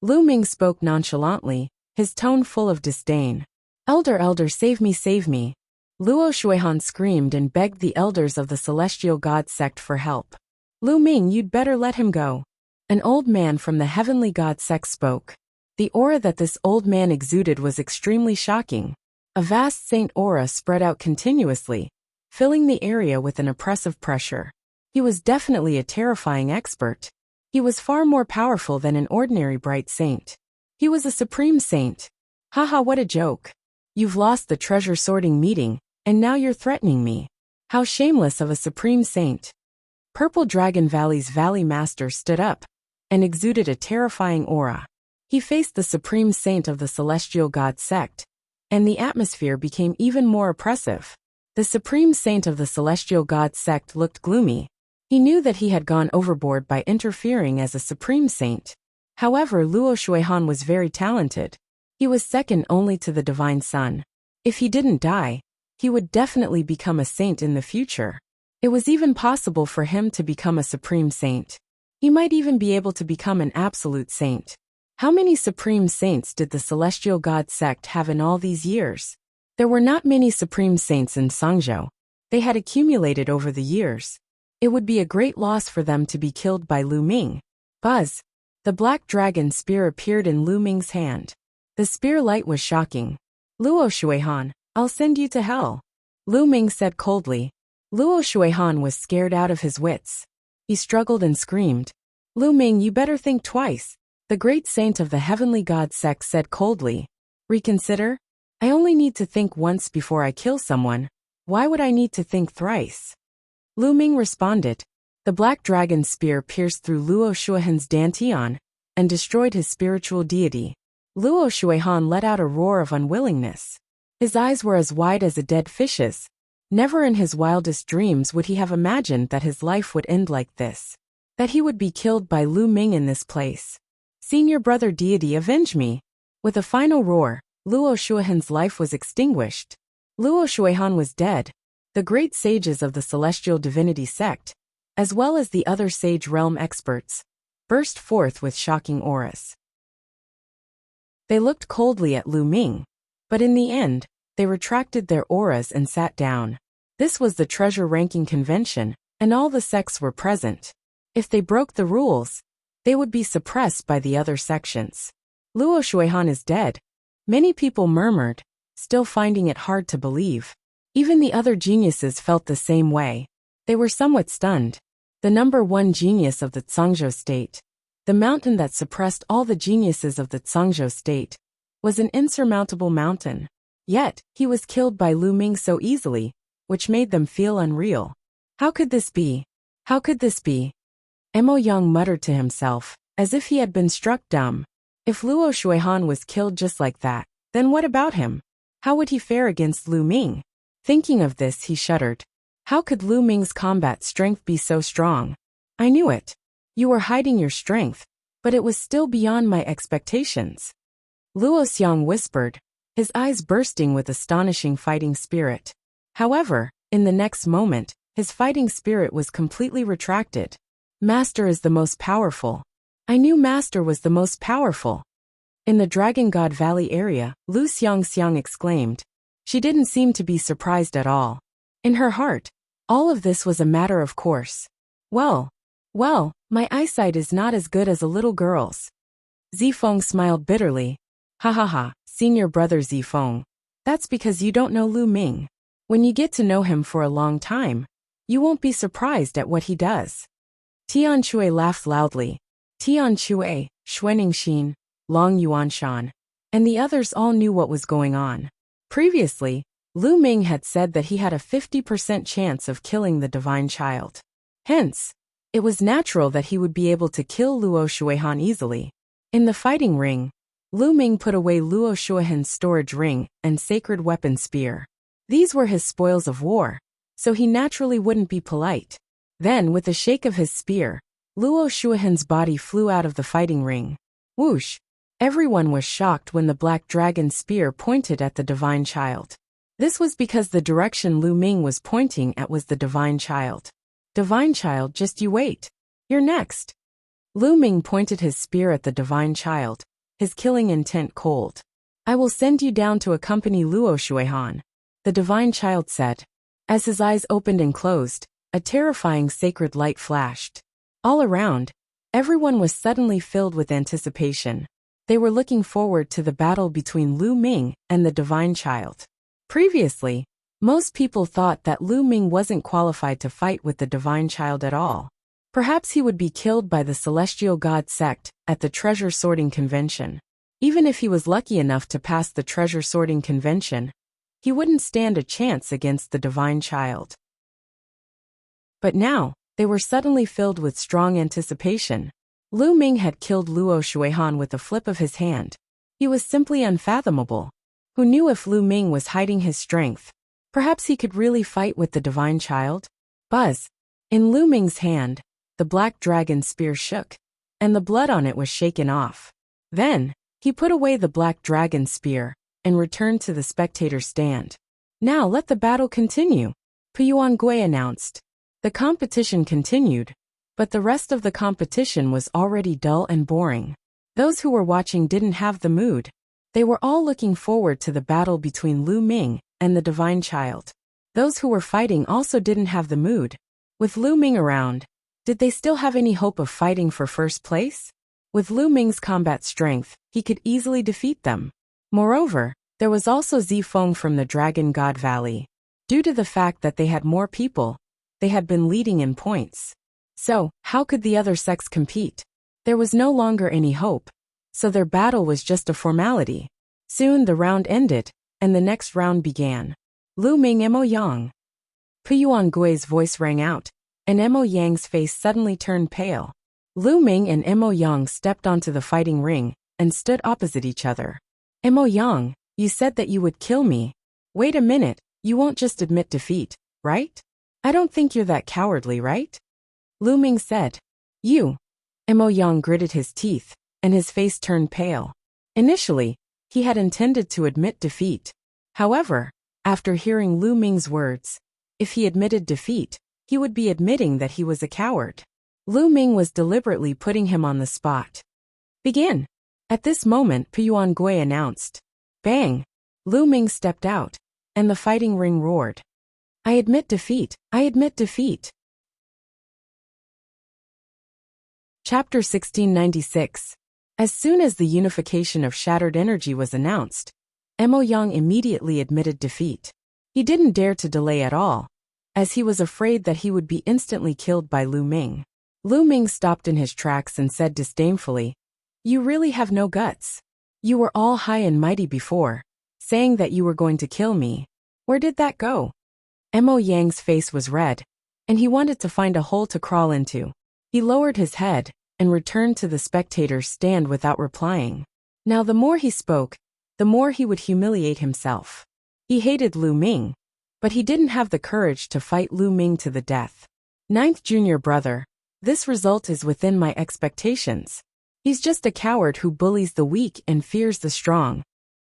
Lu Ming spoke nonchalantly, his tone full of disdain. Elder, save me, save me. Luo Shuihan screamed and begged the elders of the Celestial God Sect for help. Lu Ming, you'd better let him go. An old man from the Heavenly God Sect spoke. The aura that this old man exuded was extremely shocking. A vast saint aura spread out continuously, filling the area with an oppressive pressure. He was definitely a terrifying expert. He was far more powerful than an ordinary bright saint. He was a supreme saint. Haha, what a joke. You've lost the treasure sorting meeting, and now you're threatening me. How shameless of a supreme saint. Purple Dragon Valley's Valley Master stood up and exuded a terrifying aura. He faced the supreme saint of the Celestial God Sect, and the atmosphere became even more oppressive. The supreme saint of the celestial god sect looked gloomy. He knew that he had gone overboard by interfering as a supreme saint. However, Luo Shuihan was very talented. He was second only to the divine sun. If he didn't die, he would definitely become a saint in the future. It was even possible for him to become a supreme saint. He might even be able to become an absolute saint. How many supreme saints did the celestial god sect have in all these years? There were not many supreme saints in Sangzhou. They had accumulated over the years. It would be a great loss for them to be killed by Lu Ming. Buzz! The black dragon spear appeared in Lu Ming's hand. The spear light was shocking. Luo Shuihan, I'll send you to hell, Lu Ming said coldly. Luo Shuihan was scared out of his wits. He struggled and screamed. Lu Ming, you better think twice, the great saint of the heavenly god sect said coldly. Reconsider? I only need to think once before I kill someone. Why would I need to think thrice? Lu Ming responded. The black dragon spear pierced through Luo Shuihan's dantian and destroyed his spiritual deity. Luo Shuihan let out a roar of unwillingness. His eyes were as wide as a dead fish's. Never in his wildest dreams would he have imagined that his life would end like this. That he would be killed by Lu Ming in this place. Senior brother deity, avenge me. With a final roar, Luo Shuihan's life was extinguished. Luo Shuihan was dead. The great sages of the celestial divinity sect, as well as the other sage realm experts, burst forth with shocking auras. They looked coldly at Lu Ming, but in the end, they retracted their auras and sat down. This was the treasure ranking convention, and all the sects were present. If they broke the rules, they would be suppressed by the other sections. Luo Shuihan is dead. Many people murmured, still finding it hard to believe. Even the other geniuses felt the same way. They were somewhat stunned. The number one genius of the Zhangzhou state, the mountain that suppressed all the geniuses of the Zhangzhou state, was an insurmountable mountain. Yet, he was killed by Lu Ming so easily, which made them feel unreal. How could this be? How could this be? Mo Yang muttered to himself, as if he had been struck dumb. If Luo Shuihan was killed just like that, then what about him? How would he fare against Lu Ming? Thinking of this, he shuddered. How could Lu Ming's combat strength be so strong? I knew it. You were hiding your strength, but it was still beyond my expectations. Luo Xiang whispered, his eyes bursting with astonishing fighting spirit. However, in the next moment, his fighting spirit was completely retracted. Master is the most powerful. I knew Master was the most powerful. In the Dragon God Valley area, Lu Xiang exclaimed. She didn't seem to be surprised at all. In her heart, all of this was a matter of course. Well, my eyesight is not as good as a little girl's. Zifeng smiled bitterly. Ha ha ha, senior brother Zifeng. That's because you don't know Lu Ming. When you get to know him for a long time, you won't be surprised at what he does. Tian Chui laughed loudly. Tian Chui, Xuaningxin, Long Yuanshan, and the others all knew what was going on. Previously, Lu Ming had said that he had a 50% chance of killing the divine child. Hence, it was natural that he would be able to kill Luo Shuihan easily. In the fighting ring, Lu Ming put away Luo Shuihan's storage ring and sacred weapon spear. These were his spoils of war, so he naturally wouldn't be polite. Then, with a shake of his spear, Luo Shuihan's body flew out of the fighting ring. Whoosh! Everyone was shocked when the black dragon spear pointed at the divine child. This was because the direction Lu Ming was pointing at was the divine child. Divine child, just you wait. You're next. Lu Ming pointed his spear at the divine child, his killing intent cold. I will send you down to accompany Luo Shuihan, the divine child said. As his eyes opened and closed, a terrifying sacred light flashed. All around, everyone was suddenly filled with anticipation. They were looking forward to the battle between Lu Ming and the divine child. Previously, most people thought that Lu Ming wasn't qualified to fight with the divine child at all. Perhaps he would be killed by the celestial god sect at the treasure sorting convention. Even if he was lucky enough to pass the treasure sorting convention, he wouldn't stand a chance against the divine child. But now, they were suddenly filled with strong anticipation. Lu Ming had killed Luo Shuihan with a flip of his hand. He was simply unfathomable. Who knew if Lu Ming was hiding his strength? Perhaps he could really fight with the divine child? Buzz. In Lu Ming's hand, the black dragon spear shook, and the blood on it was shaken off. Then, he put away the black dragon spear and returned to the spectator stand. Now let the battle continue, Puyuan Gui announced. The competition continued, but the rest of the competition was already dull and boring. Those who were watching didn't have the mood. They were all looking forward to the battle between Lu Ming and the divine child. Those who were fighting also didn't have the mood. With Lu Ming around, did they still have any hope of fighting for first place? With Lu Ming's combat strength, he could easily defeat them. Moreover, there was also Zifeng from the Dragon God Valley. Due to the fact that they had more people, they had been leading in points. So, how could the other sects compete? There was no longer any hope, so their battle was just a formality. Soon the round ended, and the next round began. Lu Ming Mo Yang. Puyuan Gui's voice rang out, and Mo Yang's face suddenly turned pale. Lu Ming and Mo Yang stepped onto the fighting ring and stood opposite each other. Mo Yang, you said that you would kill me. Wait a minute, you won't just admit defeat, right? I don't think you're that cowardly, right? Lu Ming said. You. Mo Yang gritted his teeth, and his face turned pale. Initially, he had intended to admit defeat. However, after hearing Lu Ming's words, if he admitted defeat, he would be admitting that he was a coward. Lu Ming was deliberately putting him on the spot. Begin. At this moment, Puyuan Gui announced. Bang! Lu Ming stepped out, and the fighting ring roared. I admit defeat. I admit defeat. Chapter 1696. As soon as the unification of shattered energy was announced, Mo Yang immediately admitted defeat. He didn't dare to delay at all, as he was afraid that he would be instantly killed by Lu Ming. Lu Ming stopped in his tracks and said disdainfully, You really have no guts. You were all high and mighty before, saying that you were going to kill me. Where did that go? Mo Yang's face was red, and he wanted to find a hole to crawl into. He lowered his head and returned to the spectator's stand without replying. Now the more he spoke, the more he would humiliate himself. He hated Lu Ming, but he didn't have the courage to fight Lu Ming to the death. Ninth junior brother, this result is within my expectations. He's just a coward who bullies the weak and fears the strong.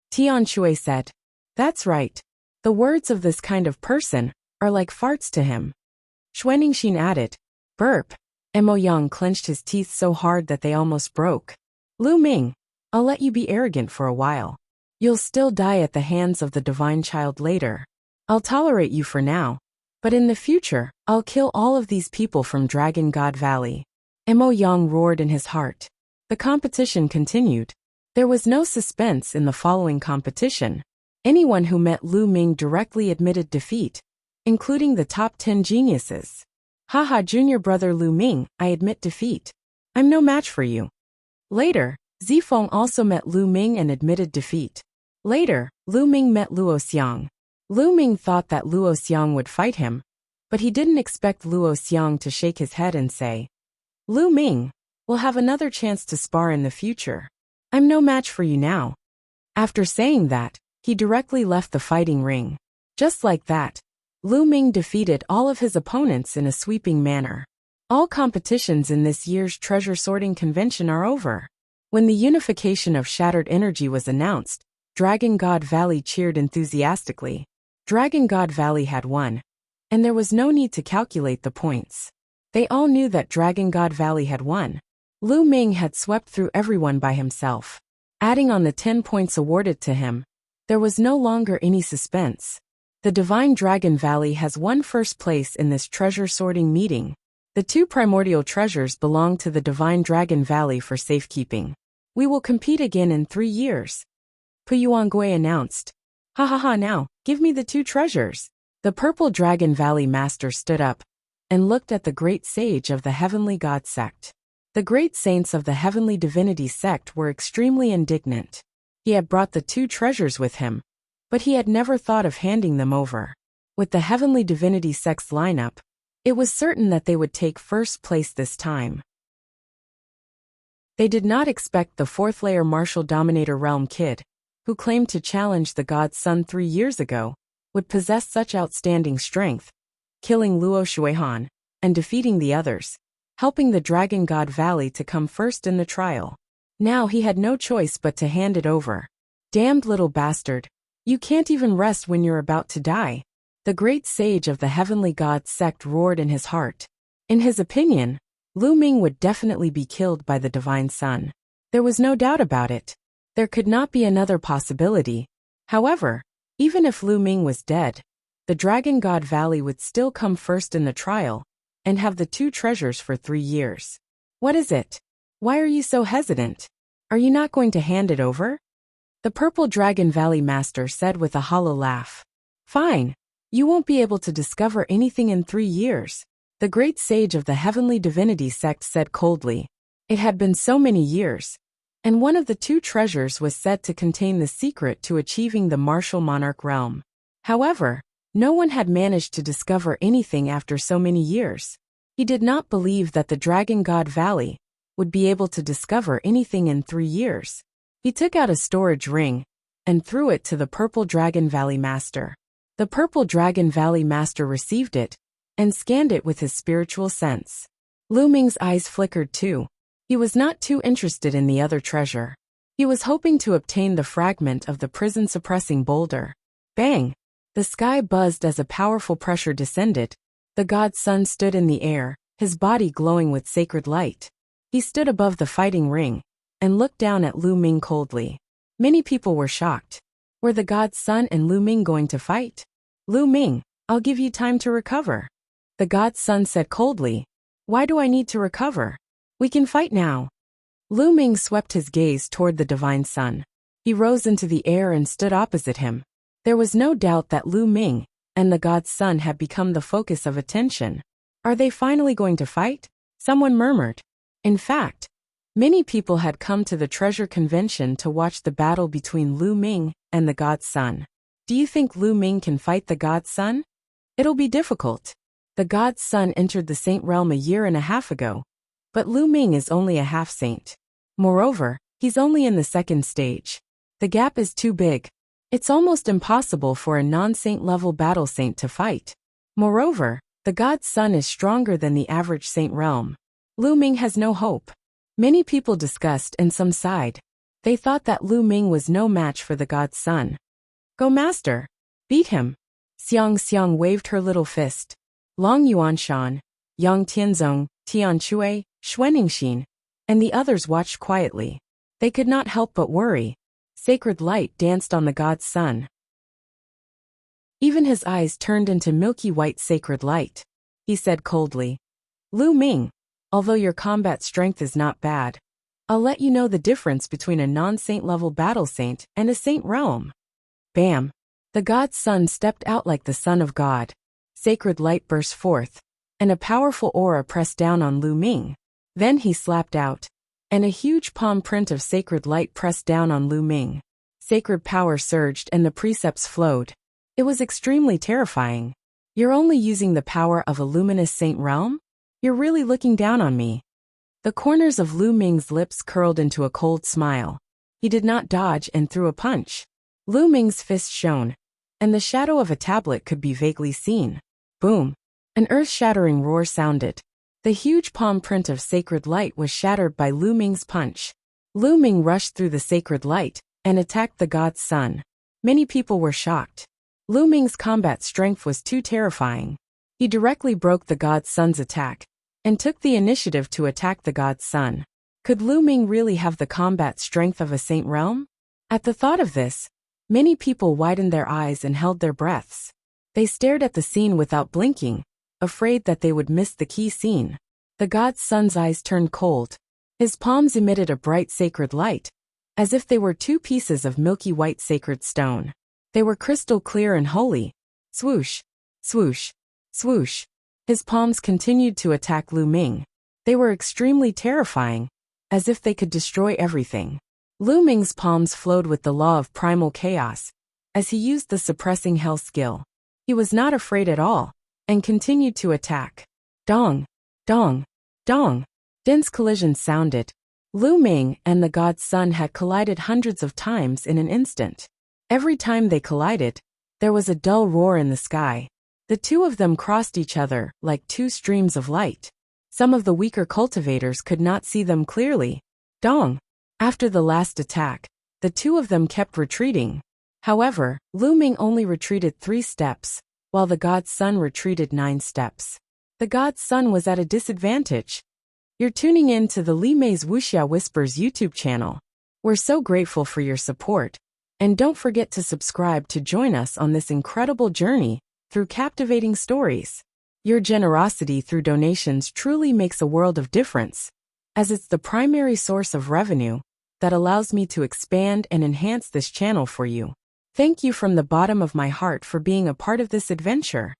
Tian Shui said. That's right. The words of this kind of person are like farts to him. Xuanixin added. Burp. Mo Yang clenched his teeth so hard that they almost broke. Lu Ming, I'll let you be arrogant for a while. You'll still die at the hands of the divine child later. I'll tolerate you for now, but in the future, I'll kill all of these people from Dragon God Valley. Mo Yang roared in his heart. The competition continued. There was no suspense in the following competition. Anyone who met Lu Ming directly admitted defeat, including the top 10 geniuses. Haha, junior brother Lu Ming, I admit defeat. I'm no match for you. Later, Zifeng also met Lu Ming and admitted defeat. Later, Lu Ming met Luo Xiang. Lu Ming thought that Luo Xiang would fight him, but he didn't expect Luo Xiang to shake his head and say, Lu Ming, we'll have another chance to spar in the future. I'm no match for you now. After saying that, he directly left the fighting ring. Just like that, Lu Ming defeated all of his opponents in a sweeping manner. All competitions in this year's treasure sorting convention are over. When the unification of shattered energy was announced, Dragon God Valley cheered enthusiastically. Dragon God Valley had won, and there was no need to calculate the points. They all knew that Dragon God Valley had won. Lu Ming had swept through everyone by himself. Adding on the 10 points awarded to him, there was no longer any suspense. The Divine Dragon Valley has won first place in this treasure sorting meeting. The 2 primordial treasures belong to the Divine Dragon Valley for safekeeping. We will compete again in 3 years. Puyuan Gui announced. Ha ha ha, now, give me the 2 treasures. The Purple Dragon Valley Master stood up and looked at the great sage of the Heavenly God sect. The great saints of the Heavenly Divinity sect were extremely indignant. He had brought the 2 treasures with him, but he had never thought of handing them over. With the Heavenly Divinity sect's lineup, it was certain that they would take first place this time. They did not expect the 4th layer Martial Dominator Realm Kid, who claimed to challenge the God's Son 3 years ago, would possess such outstanding strength, killing Luo Shuihan and defeating the others, helping the Dragon God Valley to come first in the trial. Now he had no choice but to hand it over. Damned little bastard. You can't even rest when you're about to die. The great sage of the heavenly god sect roared in his heart. In his opinion, Lu Ming would definitely be killed by the divine sun. There was no doubt about it. There could not be another possibility. However, even if Lu Ming was dead, the Dragon God Valley would still come first in the trial and have the 2 treasures for 3 years. What is it? Why are you so hesitant? Are you not going to hand it over? The Purple Dragon Valley Master said with a hollow laugh. Fine. You won't be able to discover anything in 3 years. The great sage of the heavenly divinity sect said coldly. It had been so many years, and one of the 2 treasures was said to contain the secret to achieving the martial monarch realm. However, no one had managed to discover anything after so many years. He did not believe that the Dragon God Valley would be able to discover anything in 3 years. He took out a storage ring and threw it to the Purple Dragon Valley Master. The Purple Dragon Valley Master received it and scanned it with his spiritual sense. Lu Ming's eyes flickered too. He was not too interested in the other treasure. He was hoping to obtain the fragment of the prison-suppressing boulder. Bang! The sky buzzed as a powerful pressure descended. The god sun stood in the air, his body glowing with sacred light. He stood above the fighting ring and looked down at Lu Ming coldly. Many people were shocked. Were the god sun and Lu Ming going to fight? Lu Ming, I'll give you time to recover. The god sun said coldly. Why do I need to recover? We can fight now. Lu Ming swept his gaze toward the divine sun. He rose into the air and stood opposite him. There was no doubt that Lu Ming and the god's son had become the focus of attention. Are they finally going to fight? Someone murmured. In fact, many people had come to the treasure convention to watch the battle between Lu Ming and the god's son. Do you think Lu Ming can fight the god's son? It'll be difficult. The god's son entered the saint realm a year and a half ago, but Lu Ming is only a half-saint. Moreover, he's only in the 2nd stage. The gap is too big. It's almost impossible for a non-saint level battle saint to fight. Moreover, the god's son is stronger than the average saint realm. Lu Ming has no hope. Many people discussed and some sighed. They thought that Lu Ming was no match for the god's son. Go master! Beat him! Xiang Xiang waved her little fist. Long Yuanshan, Yang Tianzong, Tian Shui, Xuaningxin, and the others watched quietly. They could not help but worry. Sacred light danced on the god's son. Even his eyes turned into milky white sacred light. He said coldly, Lu Ming, although your combat strength is not bad, I'll let you know the difference between a non-saint level battle saint and a saint realm. Bam! The god's son stepped out like the son of God. Sacred light burst forth, and a powerful aura pressed down on Lu Ming. Then he slapped out, and a huge palm print of sacred light pressed down on Lu Ming. Sacred power surged and the precepts flowed. It was extremely terrifying. You're only using the power of a luminous saint realm? You're really looking down on me. The corners of Lu Ming's lips curled into a cold smile. He did not dodge and threw a punch. Lu Ming's fist shone, and the shadow of a tablet could be vaguely seen. Boom! An earth-shattering roar sounded. The huge palm print of sacred light was shattered by Lu Ming's punch. Lu Ming rushed through the sacred light and attacked the god's son. Many people were shocked. Lu Ming's combat strength was too terrifying. He directly broke the god's son's attack and took the initiative to attack the god's son. Could Lu Ming really have the combat strength of a saint realm? At the thought of this, many people widened their eyes and held their breaths. They stared at the scene without blinking, afraid that they would miss the key scene. The god's son's eyes turned cold. His palms emitted a bright sacred light, as if they were 2 pieces of milky white sacred stone. They were crystal clear and holy. Swoosh, swoosh, swoosh. His palms continued to attack Lu Ming. They were extremely terrifying, as if they could destroy everything. Lu Ming's palms flowed with the law of primal chaos, as he used the suppressing hell skill. He was not afraid at all, and continued to attack. Dong, dong, dong. Dense collisions sounded. Lu Ming and the god's son had collided hundreds of times in an instant. Every time they collided, There was a dull roar in the sky. The two of them crossed each other like two streams of light. Some of the weaker cultivators could not see them clearly. Dong! After the last attack, the two of them kept retreating. However, Lu Ming only retreated 3 steps, while the god's son retreated 9 steps. The god's son was at a disadvantage. You're tuning in to the Li Mei's Wuxia Whispers YouTube channel. We're so grateful for your support, and don't forget to subscribe to join us on this incredible journey through captivating stories. Your generosity through donations truly makes a world of difference, as it's the primary source of revenue that allows me to expand and enhance this channel for you. Thank you from the bottom of my heart for being a part of this adventure.